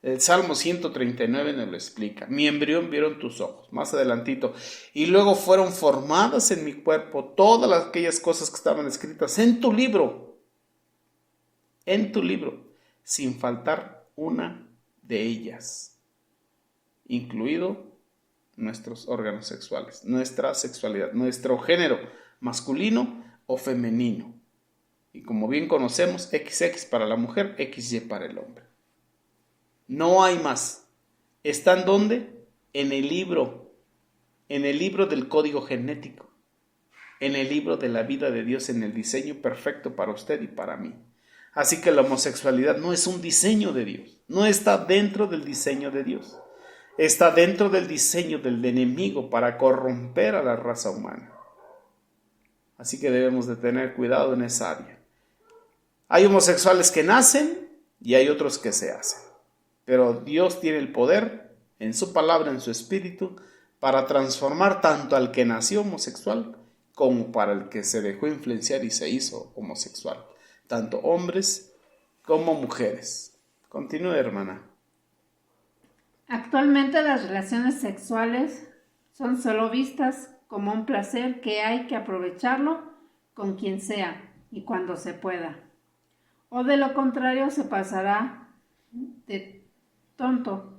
El Salmo 139 nos lo explica. Mi embrión vieron tus ojos, más adelantito. Y luego fueron formadas en mi cuerpo todas aquellas cosas que estaban escritas en tu libro, sin faltar una de ellas, incluido nuestros órganos sexuales, nuestra sexualidad, nuestro género masculino o femenino. Y como bien conocemos, XX para la mujer, XY para el hombre. No hay más. ¿Están dónde? En el libro del código genético, en el libro de la vida de Dios, en el diseño perfecto para usted y para mí. Así que la homosexualidad no es un diseño de Dios, no está dentro del diseño de Dios. Está dentro del diseño del enemigo para corromper a la raza humana. Así que debemos de tener cuidado en esa área. Hay homosexuales que nacen y hay otros que se hacen. Pero Dios tiene el poder en su palabra, en su espíritu, para transformar tanto al que nació homosexual como para el que se dejó influenciar y se hizo homosexual. Tanto hombres como mujeres. Continúe, hermana. Actualmente las relaciones sexuales son solo vistas como un placer que hay que aprovecharlo con quien sea y cuando se pueda. O de lo contrario se pasará de tonto.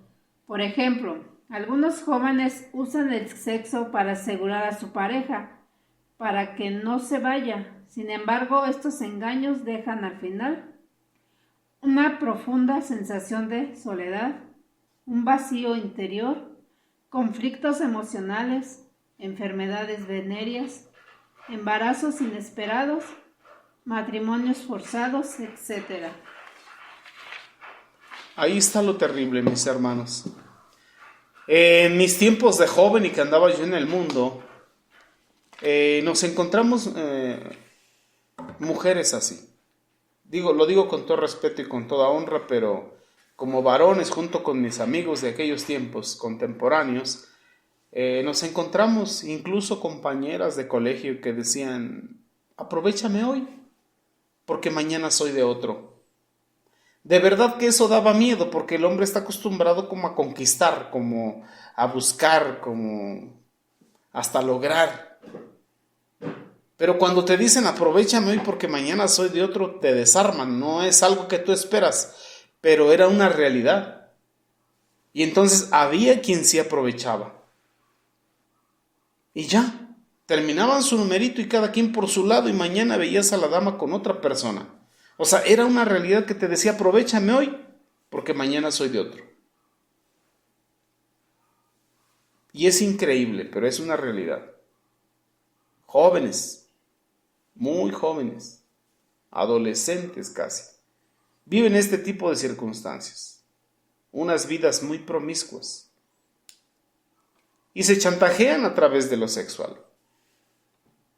Por ejemplo, algunos jóvenes usan el sexo para asegurar a su pareja, para que no se vaya. Sin embargo, estos engaños dejan al final una profunda sensación de soledad, un vacío interior, conflictos emocionales, enfermedades venéreas, embarazos inesperados, matrimonios forzados, etc. Ahí está lo terrible, mis hermanos. En mis tiempos de joven y que andaba yo en el mundo, nos encontramos mujeres así. Lo digo con todo respeto y con toda honra, pero como varones, junto con mis amigos de aquellos tiempos contemporáneos, nos encontramos incluso compañeras de colegio que decían: aprovéchame hoy, porque mañana soy de otro. De verdad que eso daba miedo, porque el hombre está acostumbrado como a conquistar, como a buscar, como hasta lograr. Pero cuando te dicen aprovéchame hoy porque mañana soy de otro, te desarman, no es algo que tú esperas, pero era una realidad. Y entonces había quien sí aprovechaba. Y ya, terminaban su numerito y cada quien por su lado y mañana veías a la dama con otra persona. O sea, era una realidad que te decía aprovéchame hoy porque mañana soy de otro. Y es increíble, pero es una realidad. Jóvenes, muy jóvenes, adolescentes casi, viven este tipo de circunstancias. Unas vidas muy promiscuas. Y se chantajean a través de lo sexual.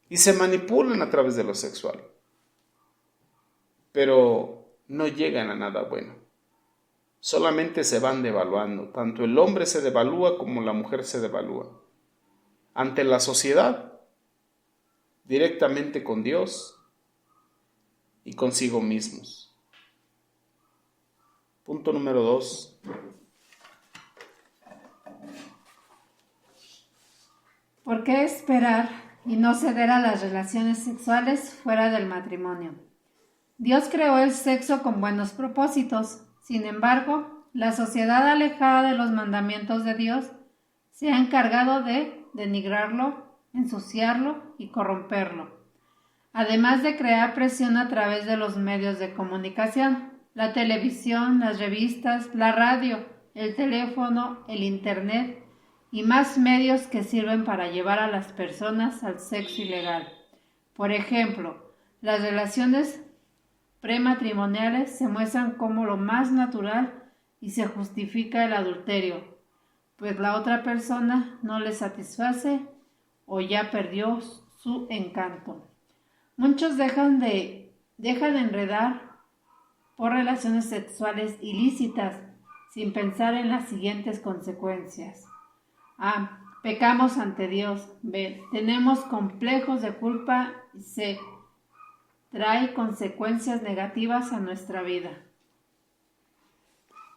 Y se manipulan a través de lo sexual. Pero no llegan a nada bueno. Solamente se van devaluando. Tanto el hombre se devalúa como la mujer se devalúa. Ante la sociedad, directamente con Dios y consigo mismos. Punto número 2. ¿Por qué esperar y no ceder a las relaciones sexuales fuera del matrimonio? Dios creó el sexo con buenos propósitos. Sin embargo, la sociedad alejada de los mandamientos de Dios se ha encargado de denigrarlo, ensuciarlo y corromperlo. Además de crear presión a través de los medios de comunicación, la televisión, las revistas, la radio, el teléfono, el internet y más medios que sirven para llevar a las personas al sexo ilegal. Por ejemplo, las relaciones prematrimoniales se muestran como lo más natural y se justifica el adulterio, pues la otra persona no le satisface o ya perdió su encanto. Muchos dejan de enredar por relaciones sexuales ilícitas sin pensar en las siguientes consecuencias. A. Pecamos ante Dios. B. Tenemos complejos de culpa. Y C. Trae consecuencias negativas a nuestra vida.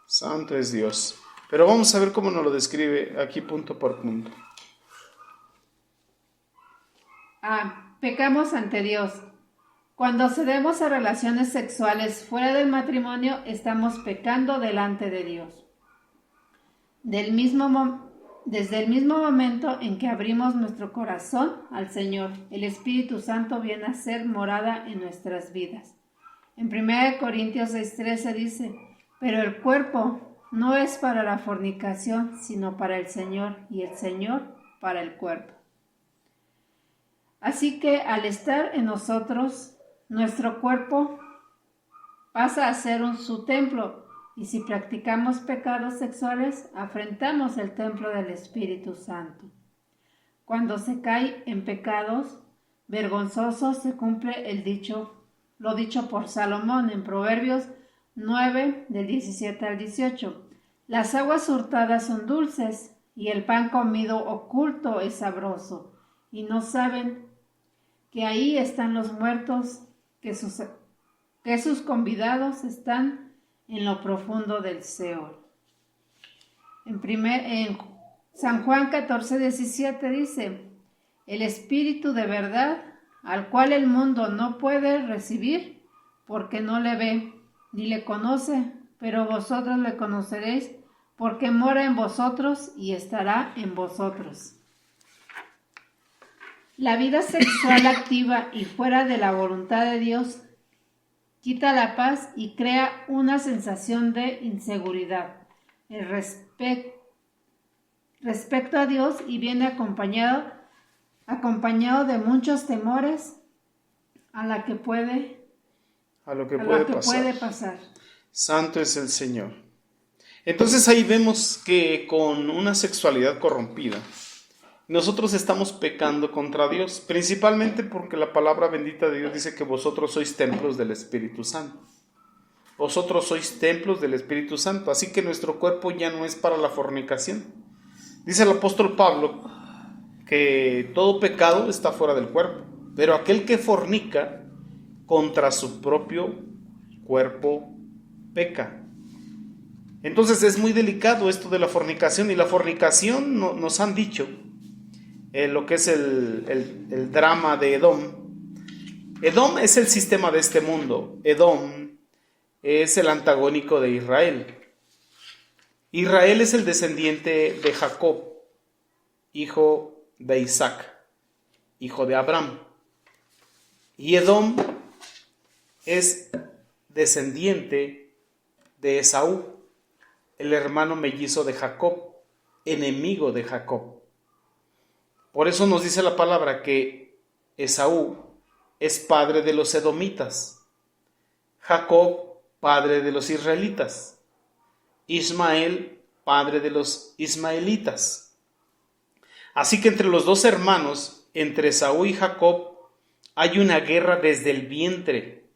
Santo es Dios. Pero vamos a ver cómo nos lo describe aquí punto por punto. A. Pecamos ante Dios. Cuando cedemos a relaciones sexuales fuera del matrimonio, estamos pecando delante de Dios. Desde el mismo momento en que abrimos nuestro corazón al Señor, el Espíritu Santo viene a ser morada en nuestras vidas. En 1 Corintios 6:13 dice, pero el cuerpo no es para la fornicación, sino para el Señor, y el Señor para el cuerpo. Así que al estar en nosotros, nuestro cuerpo pasa a ser su templo, y si practicamos pecados sexuales, afrentamos el templo del Espíritu Santo. Cuando se cae en pecados vergonzosos, se cumple lo dicho por Salomón en Proverbios 9, del 17 al 18. Las aguas hurtadas son dulces, y el pan comido oculto es sabroso, y no saben que ahí están los muertos, que sus convidados están en lo profundo del Seol. En San Juan 14:17 dice, el Espíritu de verdad, al cual el mundo no puede recibir, porque no le ve, ni le conoce, pero vosotros le conoceréis, porque mora en vosotros y estará en vosotros. La vida sexual activa y fuera de la voluntad de Dios quita la paz y crea una sensación de inseguridad respecto a Dios, y viene acompañado de muchos temores a lo que puede pasar. Santo es el Señor. Entonces ahí vemos que con una sexualidad corrompida, nosotros estamos pecando contra Dios, principalmente porque la palabra bendita de Dios dice que vosotros sois templos del Espíritu Santo. Vosotros sois templos del Espíritu Santo, así que nuestro cuerpo ya no es para la fornicación. Dice el apóstol Pablo que todo pecado está fuera del cuerpo, pero aquel que fornica contra su propio cuerpo peca. Entonces es muy delicado esto de la fornicación, y la fornicación nos han dicho lo que es el drama de Edom. Edom es el sistema de este mundo. Edom es el antagónico de Israel. Israel es el descendiente de Jacob, hijo de Isaac, hijo de Abraham. Y Edom es descendiente de Esaú, el hermano mellizo de Jacob, enemigo de Jacob. Por eso nos dice la palabra que Esaú es padre de los edomitas, Jacob padre de los israelitas, Ismael padre de los ismaelitas. Así que entre los dos hermanos, entre Esaú y Jacob, hay una guerra desde el vientre.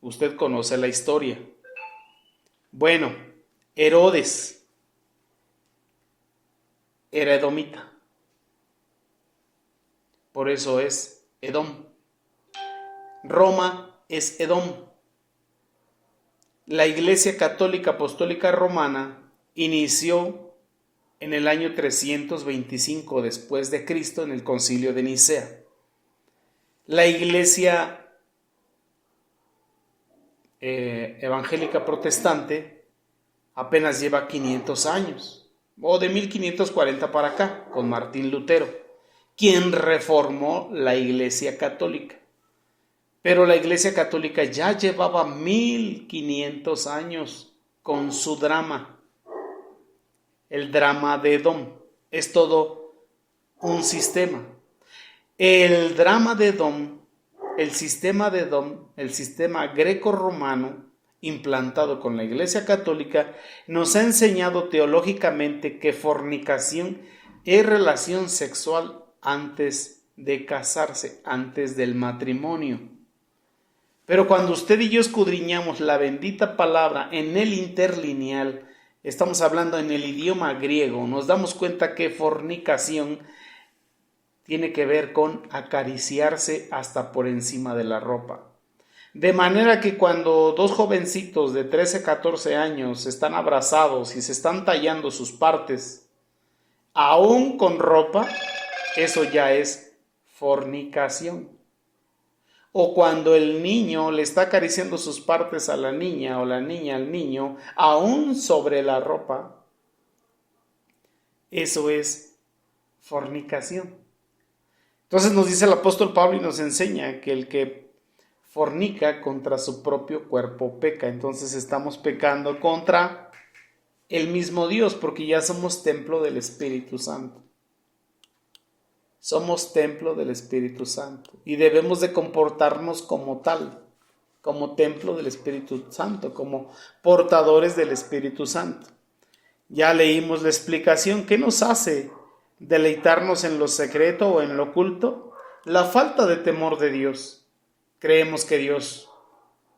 Usted conoce la historia. Bueno, Herodes era edomita. Por eso es Edom. Roma es Edom. La Iglesia Católica Apostólica Romana inició en el año 325 después de Cristo, en el Concilio de Nicea. La Iglesia evangélica protestante apenas lleva 500 años, o de 1540 para acá, con Martín Lutero, quien reformó la Iglesia Católica. Pero la Iglesia Católica ya llevaba 1500 años con su drama, el drama de Edom. Es todo un sistema. El drama de Edom, el sistema de Edom, el sistema greco-romano implantado con la Iglesia Católica, nos ha enseñado teológicamente que fornicación es relación sexual antes de casarse, antes del matrimonio. Pero cuando usted y yo escudriñamos la bendita palabra en el interlineal, estamos hablando en el idioma griego, nos damos cuenta que fornicación tiene que ver con acariciarse hasta por encima de la ropa. De manera que cuando dos jovencitos de 13, 14 años están abrazados y se están tallando sus partes, aún con ropa, eso ya es fornicación. O cuando el niño le está acariciando sus partes a la niña o la niña al niño, aún sobre la ropa, eso es fornicación. Entonces nos dice el apóstol Pablo y nos enseña que el que fornica contra su propio cuerpo peca. Entonces estamos pecando contra el mismo Dios, porque ya somos templo del Espíritu Santo. Somos templo del Espíritu Santo y debemos de comportarnos como tal, como templo del Espíritu Santo, como portadores del Espíritu Santo. Ya leímos la explicación. ¿Qué nos hace deleitarnos en lo secreto o en lo oculto? La falta de temor de Dios. Creemos que Dios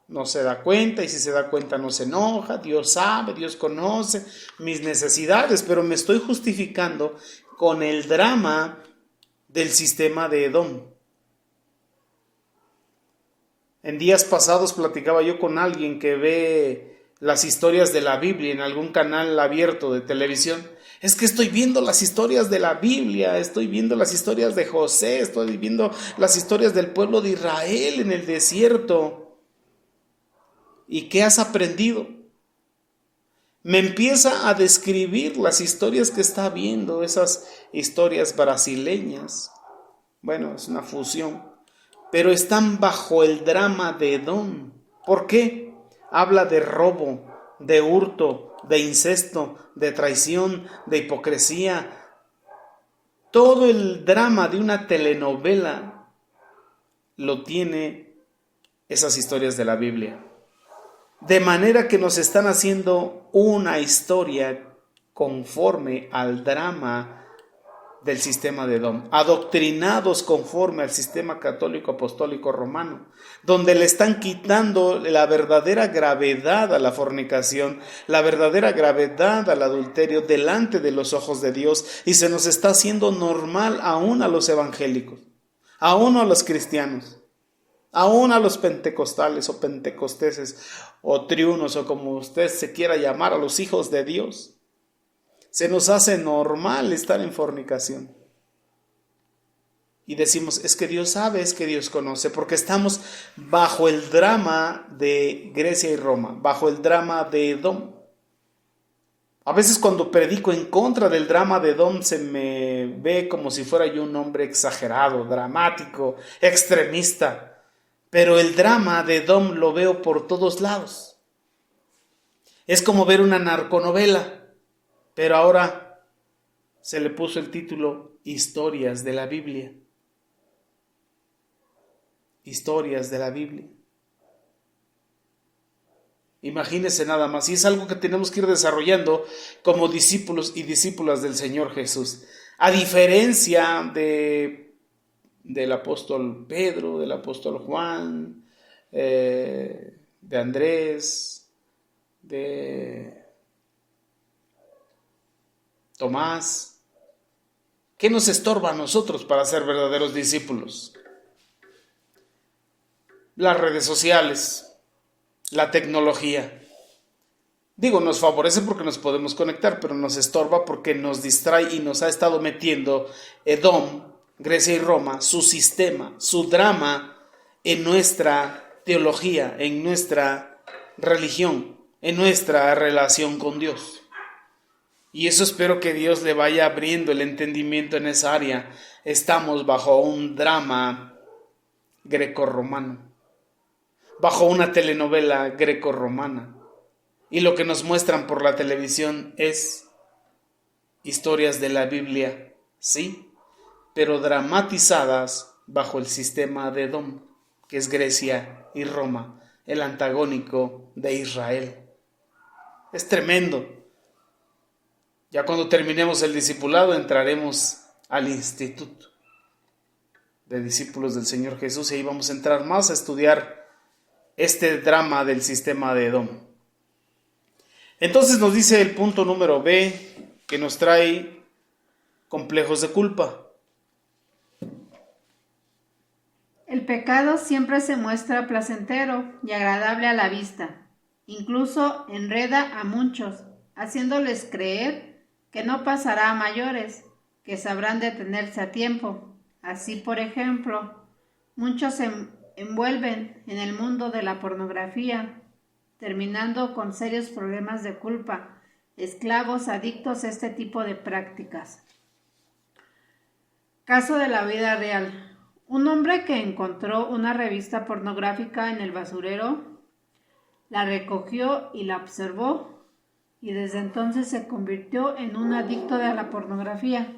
no se da cuenta, y si se da cuenta no se enoja. Dios sabe, Dios conoce mis necesidades, pero me estoy justificando con el drama del sistema de Edom. En días pasados platicaba yo con alguien que ve las historias de la Biblia en algún canal abierto de televisión. Es que estoy viendo las historias de la Biblia, estoy viendo las historias de José, estoy viendo las historias del pueblo de Israel en el desierto. ¿Y qué has aprendido? Me empieza a describir las historias que está viendo, esas historias brasileñas. Bueno, es una fusión, pero están bajo el drama de Edom. ¿Por qué? Habla de robo, de hurto, de incesto, de traición, de hipocresía. Todo el drama de una telenovela lo tiene esas historias de la Biblia. De manera que nos están haciendo una historia conforme al drama del sistema de Edom, adoctrinados conforme al sistema católico apostólico romano, donde le están quitando la verdadera gravedad a la fornicación, la verdadera gravedad al adulterio delante de los ojos de Dios, y se nos está haciendo normal aún a los evangélicos, aún a los cristianos. Aún a los pentecostales o pentecosteses o triunos o como usted se quiera llamar, a los hijos de Dios, se nos hace normal estar en fornicación. Y decimos, es que Dios sabe, es que Dios conoce, porque estamos bajo el drama de Grecia y Roma, bajo el drama de Edom. A veces cuando predico en contra del drama de Edom se me ve como si fuera yo un hombre exagerado, dramático, extremista. Pero el drama de Edom lo veo por todos lados. Es como ver una narconovela, pero ahora se le puso el título Historias de la Biblia. Historias de la Biblia. Imagínense nada más, y es algo que tenemos que ir desarrollando como discípulos y discípulas del Señor Jesús. A diferencia del apóstol Pedro, del apóstol Juan, de Andrés, de Tomás, ¿qué nos estorba a nosotros para ser verdaderos discípulos? Las redes sociales, la tecnología. Digo, nos favorece porque nos podemos conectar, pero nos estorba porque nos distrae y nos ha estado metiendo Edom, Grecia y Roma, su sistema, su drama en nuestra teología, en nuestra religión, en nuestra relación con Dios. Y eso espero que Dios le vaya abriendo el entendimiento en esa área. Estamos bajo un drama grecorromano, bajo una telenovela grecorromana. Y lo que nos muestran por la televisión es historias de la Biblia, sí, pero dramatizadas bajo el sistema de Edom, que es Grecia y Roma, el antagónico de Israel. Es tremendo. Ya cuando terminemos el discipulado entraremos al instituto de discípulos del Señor Jesús y ahí vamos a entrar más a estudiar este drama del sistema de Edom. Entonces nos dice el punto número B, que nos trae complejos de culpa. El pecado siempre se muestra placentero y agradable a la vista. Incluso enreda a muchos, haciéndoles creer que no pasará a mayores, que sabrán detenerse a tiempo. Así, por ejemplo, muchos se envuelven en el mundo de la pornografía, terminando con serios problemas de culpa, esclavos adictos a este tipo de prácticas. Caso de la vida real. Un hombre que encontró una revista pornográfica en el basurero, la recogió y la observó, y desde entonces se convirtió en un adicto a la pornografía.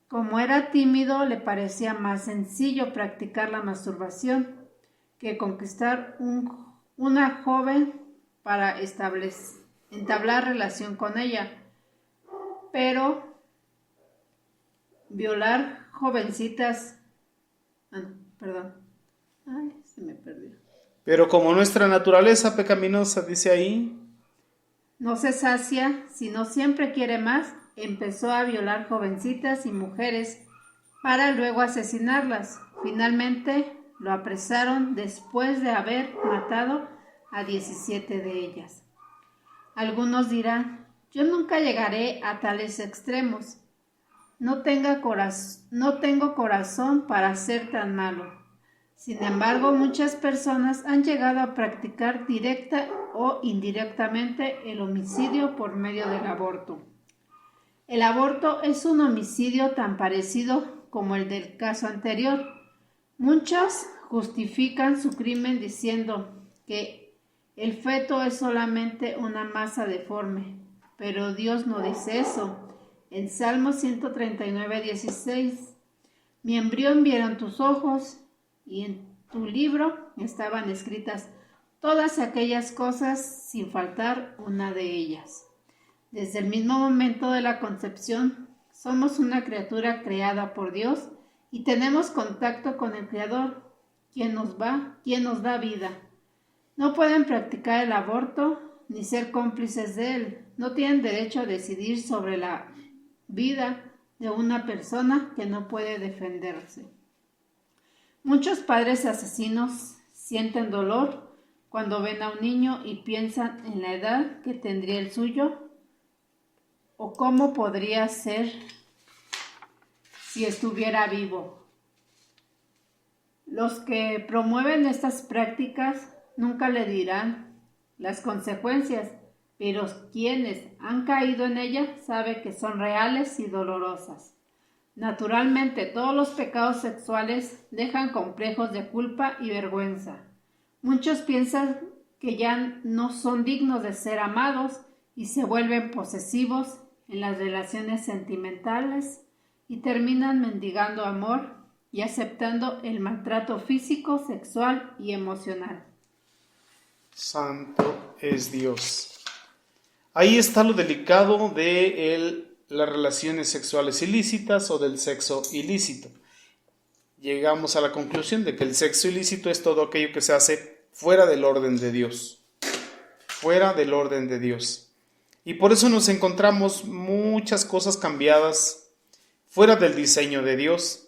Como era tímido, le parecía más sencillo practicar la masturbación que conquistar una joven para entablar relación con ella. Pero violar jovencitas... se me perdió. Pero como nuestra naturaleza pecaminosa, dice ahí, no se sacia, sino siempre quiere más, empezó a violar jovencitas y mujeres para luego asesinarlas. Finalmente lo apresaron después de haber matado a 17 de ellas. Algunos dirán, yo nunca llegaré a tales extremos. No tengo corazón para ser tan malo. Sin embargo, muchas personas han llegado a practicar directa o indirectamente el homicidio por medio del aborto. El aborto es un homicidio tan parecido como el del caso anterior. Muchos justifican su crimen diciendo que el feto es solamente una masa deforme, pero Dios no dice eso. En Salmo 139:16, mi embrión vieron tus ojos, y en tu libro estaban escritas todas aquellas cosas sin faltar una de ellas. Desde el mismo momento de la concepción, somos una criatura creada por Dios y tenemos contacto con el Creador, quien nos da vida. No pueden practicar el aborto ni ser cómplices de él. No tienen derecho a decidir sobre la vida de una persona que no puede defenderse. Muchos padres asesinos sienten dolor cuando ven a un niño y piensan en la edad que tendría el suyo o cómo podría ser si estuviera vivo. Los que promueven estas prácticas nunca le dirán las consecuencias, pero quienes han caído en ellas saben que son reales y dolorosas. Naturalmente, todos los pecados sexuales dejan complejos de culpa y vergüenza. Muchos piensan que ya no son dignos de ser amados y se vuelven posesivos en las relaciones sentimentales y terminan mendigando amor y aceptando el maltrato físico, sexual y emocional. Santo es Dios. Ahí está lo delicado de las relaciones sexuales ilícitas o del sexo ilícito. Llegamos a la conclusión de que el sexo ilícito es todo aquello que se hace fuera del orden de Dios. Fuera del orden de Dios. Y por eso nos encontramos muchas cosas cambiadas fuera del diseño de Dios,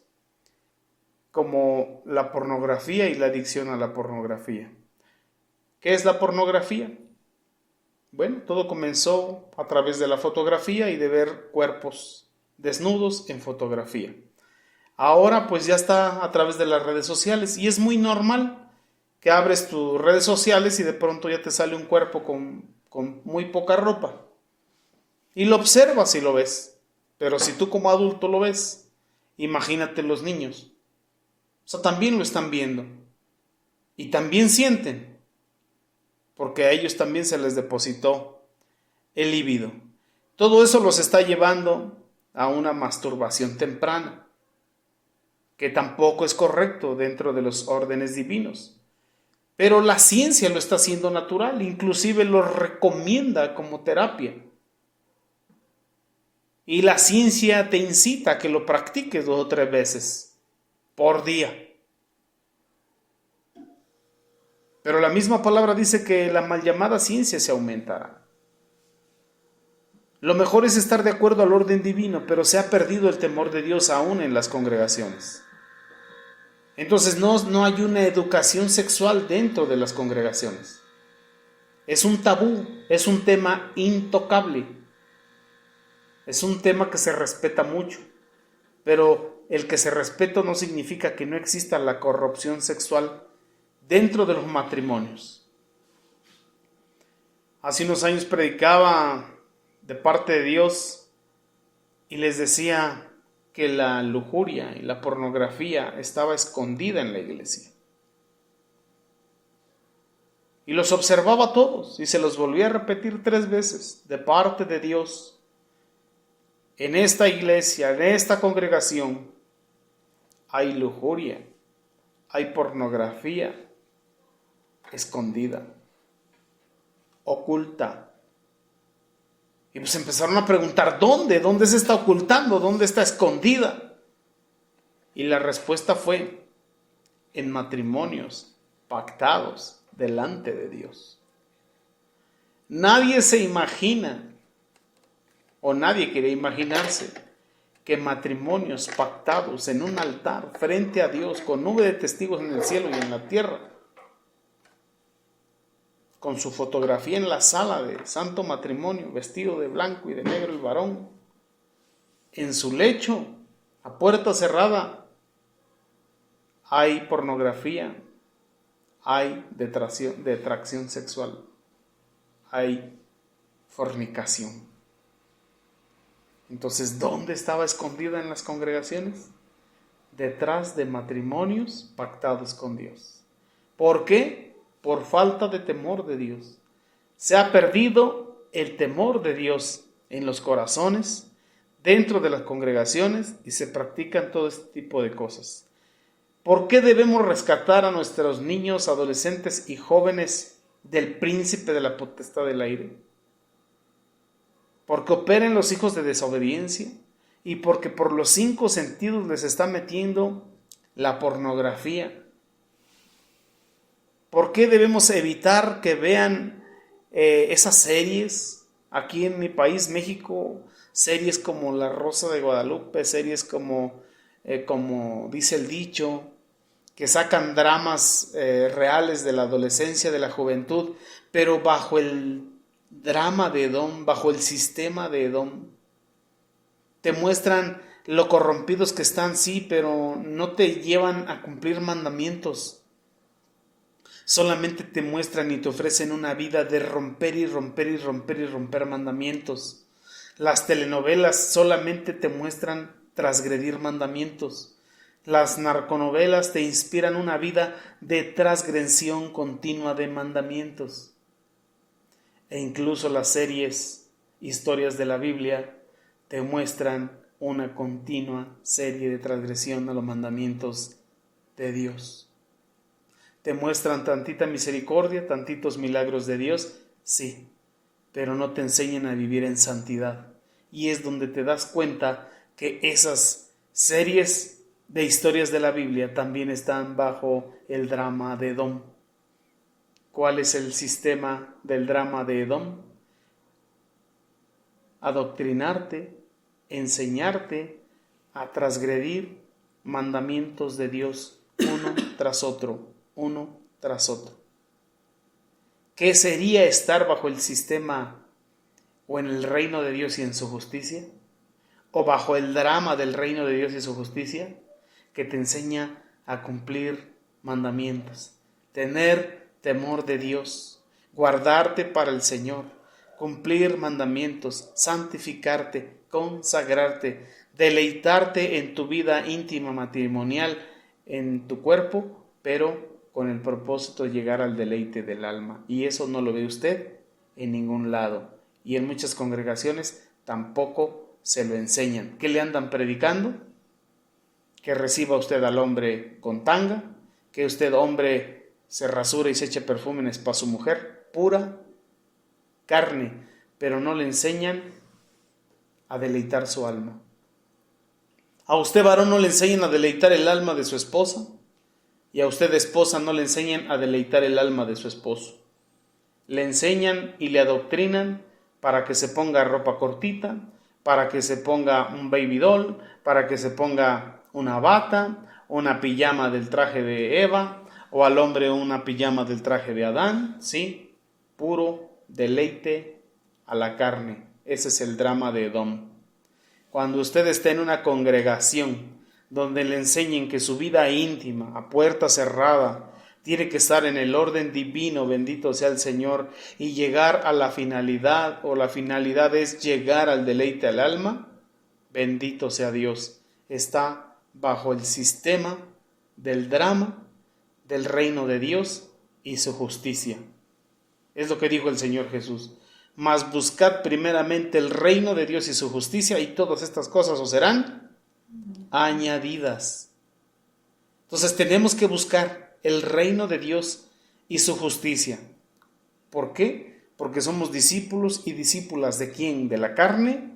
como la pornografía y la adicción a la pornografía. ¿Qué es la pornografía? Bueno, todo comenzó a través de la fotografía y de ver cuerpos desnudos en fotografía. Ahora pues ya está a través de las redes sociales y es muy normal que abres tus redes sociales y de pronto ya te sale un cuerpo con muy poca ropa. Y lo observas y lo ves. Pero si tú como adulto lo ves, imagínate los niños. O sea, también lo están viendo. Y también sienten. Porque a ellos también se les depositó el líbido. Todo eso los está llevando a una masturbación temprana, que tampoco es correcto dentro de los órdenes divinos. Pero la ciencia lo está haciendo natural, inclusive lo recomienda como terapia. Y la ciencia te incita a que lo practiques 2 o 3 veces por día. Pero la misma palabra dice que la mal llamada ciencia se aumentará. Lo mejor es estar de acuerdo al orden divino, pero se ha perdido el temor de Dios aún en las congregaciones. Entonces no hay una educación sexual dentro de las congregaciones. Es un tabú, es un tema intocable. Es un tema que se respeta mucho, pero el que se respeta no significa que no exista la corrupción sexual dentro de los matrimonios. Hace unos años predicaba de parte de Dios y les decía que la lujuria y la pornografía estaba escondida en la iglesia. Y los observaba a todos y se los volví a repetir 3 veces de parte de Dios. En esta iglesia, en esta congregación, hay lujuria, hay pornografía escondida, oculta. Y pues empezaron a preguntar, ¿dónde se está ocultando? ¿Dónde está escondida? Y la respuesta fue, en matrimonios pactados delante de Dios. Nadie se imagina, o nadie quiere imaginarse, que matrimonios pactados en un altar frente a Dios, con nube de testigos en el cielo y en la tierra, con su fotografía en la sala de santo matrimonio, vestido de blanco y de negro el varón, en su lecho, a puerta cerrada, hay pornografía, hay detracción sexual, hay fornicación. Entonces, ¿dónde estaba escondida en las congregaciones? Detrás de matrimonios pactados con Dios. ¿Por qué? Por falta de temor de Dios. Se ha perdido el temor de Dios en los corazones, dentro de las congregaciones, y se practican todo este tipo de cosas. ¿Por qué debemos rescatar a nuestros niños, adolescentes y jóvenes del príncipe de la potestad del aire? Porque operen los hijos de desobediencia y porque por los 5 sentidos les está metiendo la pornografía. ¿Por qué debemos evitar que vean esas series? Aquí en mi país, México, series como La Rosa de Guadalupe, series como dice el dicho, que sacan dramas reales de la adolescencia, de la juventud, pero bajo el drama de Edom, bajo el sistema de Edom. Te muestran lo corrompidos que están, sí, pero no te llevan a cumplir mandamientos. Solamente te muestran y te ofrecen una vida de romper y romper y romper y romper mandamientos. Las telenovelas solamente te muestran transgredir mandamientos. Las narconovelas te inspiran una vida de transgresión continua de mandamientos. E incluso las series, historias de la Biblia, te muestran una continua serie de transgresión a los mandamientos de Dios. ¿Te muestran tantita misericordia, tantitos milagros de Dios? Sí, pero no te enseñan a vivir en santidad. Y es donde te das cuenta que esas series de historias de la Biblia también están bajo el drama de Edom. ¿Cuál es el sistema del drama de Edom? Adoctrinarte, enseñarte a transgredir mandamientos de Dios uno tras otro. ¿Qué sería estar bajo el sistema o en el reino de Dios y en su justicia? ¿O bajo el drama del reino de Dios y su justicia? Que te enseña a cumplir mandamientos, tener temor de Dios, guardarte para el Señor, cumplir mandamientos, santificarte, consagrarte, deleitarte en tu vida íntima matrimonial, en tu cuerpo, pero con el propósito de llegar al deleite del alma. Y eso no lo ve usted en ningún lado. Y en muchas congregaciones tampoco se lo enseñan. ¿Qué le andan predicando? Que reciba usted al hombre con tanga, que usted, hombre, se rasure y se eche perfúmenes para su mujer, pura carne, pero no le enseñan a deleitar su alma. A usted, varón, no le enseñan a deleitar el alma de su esposa, y a usted, esposa, no le enseñan a deleitar el alma de su esposo. Le enseñan y le adoctrinan para que se ponga ropa cortita, para que se ponga un baby doll, para que se ponga una bata, una pijama del traje de Eva, o al hombre una pijama del traje de Adán, ¿sí? Puro deleite a la carne. Ese es el drama de Edom. Cuando usted esté en una congregación donde le enseñen que su vida íntima, a puerta cerrada, tiene que estar en el orden divino, bendito sea el Señor, y llegar a la finalidad, o la finalidad es llegar al deleite al alma, bendito sea Dios. Está bajo el sistema del drama del reino de Dios y su justicia. Es lo que dijo el Señor Jesús. Mas buscad primeramente el reino de Dios y su justicia, y todas estas cosas os serán añadidas. Entonces tenemos que buscar el reino de Dios y su justicia. ¿Por qué? Porque somos discípulos y discípulas ¿de quién? ¿De la carne?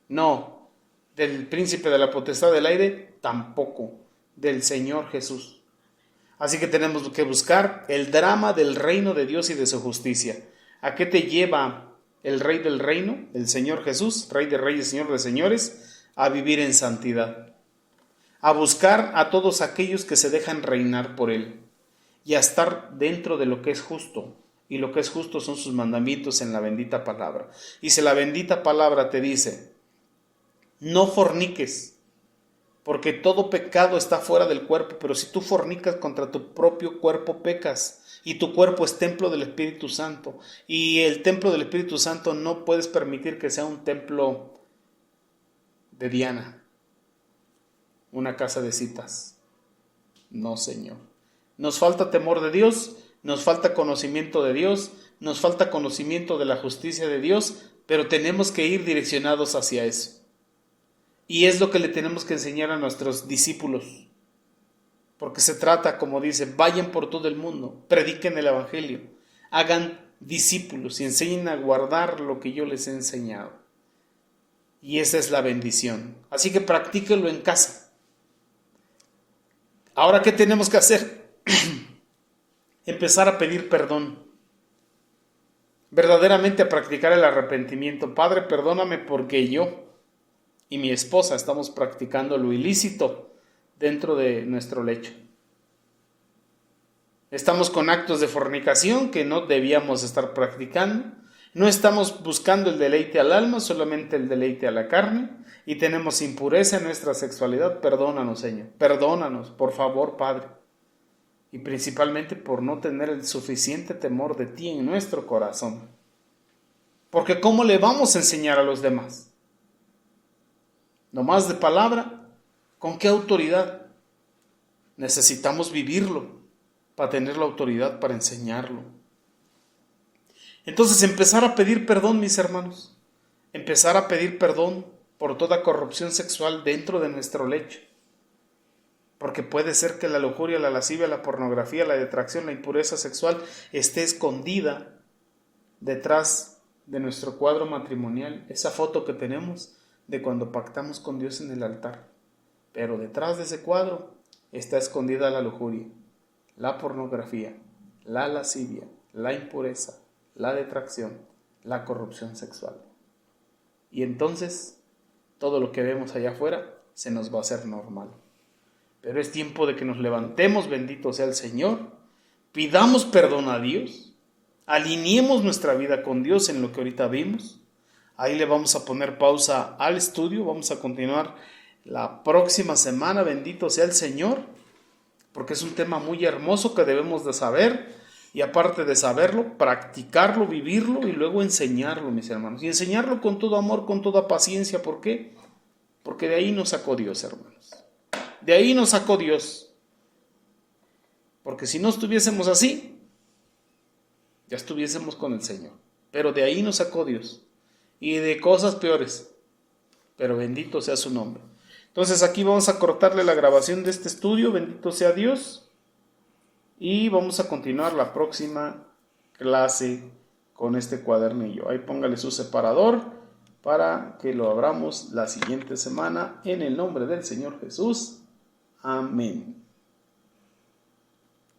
No. ¿Del príncipe de la potestad del aire? Tampoco. Del Señor Jesús. Así que tenemos que buscar el drama del reino de Dios y de su justicia. ¿A qué te lleva el Rey del reino, el Señor Jesús, Rey de reyes, Señor de señores? A vivir en santidad, a buscar a todos aquellos que se dejan reinar por Él y a estar dentro de lo que es justo, y lo que es justo son sus mandamientos en la bendita palabra. Y si la bendita palabra te dice, no forniques, porque todo pecado está fuera del cuerpo, pero si tú fornicas contra tu propio cuerpo pecas, y tu cuerpo es templo del Espíritu Santo, y el templo del Espíritu Santo no puedes permitir que sea un templo de Diana, una casa de citas. No, Señor. Nos falta temor de Dios, nos falta conocimiento de Dios, nos falta conocimiento de la justicia de Dios, pero tenemos que ir direccionados hacia eso. Y es lo que le tenemos que enseñar a nuestros discípulos. Porque se trata, como dice, vayan por todo el mundo, prediquen el evangelio, hagan discípulos y enseñen a guardar lo que yo les he enseñado. Y esa es la bendición. Así que practíquelo en casa. Ahora, ¿qué tenemos que hacer? Empezar a pedir perdón. Verdaderamente a practicar el arrepentimiento. Padre, perdóname porque yo y mi esposa estamos practicando lo ilícito dentro de nuestro lecho. Estamos con actos de fornicación que no debíamos estar practicando. No estamos buscando el deleite al alma, solamente el deleite a la carne. Y tenemos impureza en nuestra sexualidad. Perdónanos, Señor. Perdónanos, por favor, Padre. Y principalmente por no tener el suficiente temor de ti en nuestro corazón. Porque ¿cómo le vamos a enseñar a los demás? ¿Nomás de palabra? ¿Con qué autoridad? Necesitamos vivirlo para tener la autoridad para enseñarlo. Entonces empezar a pedir perdón, mis hermanos. Empezar a pedir perdón por toda corrupción sexual dentro de nuestro lecho. Porque puede ser que la lujuria, la lascivia, la pornografía, la detracción, la impureza sexual esté escondida detrás de nuestro cuadro matrimonial, esa foto que tenemos de cuando pactamos con Dios en el altar. Pero detrás de ese cuadro está escondida la lujuria, la pornografía, la lascivia, la impureza, la detracción, la corrupción sexual. Y entonces todo lo que vemos allá afuera se nos va a hacer normal. Pero es tiempo de que nos levantemos, bendito sea el Señor, pidamos perdón a Dios, alineemos nuestra vida con Dios en lo que ahorita vimos. Ahí le vamos a poner pausa al estudio, vamos a continuar la próxima semana, bendito sea el Señor, porque es un tema muy hermoso que debemos de saber, y aparte de saberlo, practicarlo, vivirlo y luego enseñarlo, mis hermanos, y enseñarlo con todo amor, con toda paciencia. ¿Por qué? Porque de ahí nos sacó Dios, hermanos. De ahí nos sacó Dios. Porque si no estuviésemos así, ya estuviésemos con el Señor. Pero de ahí nos sacó Dios. Y de cosas peores. Pero bendito sea su nombre. Entonces aquí vamos a cortarle la grabación de este estudio. Bendito sea Dios. Y vamos a continuar la próxima clase con este cuadernillo. Ahí póngale su separador para que lo abramos la siguiente semana. En el nombre del Señor Jesús. Amén.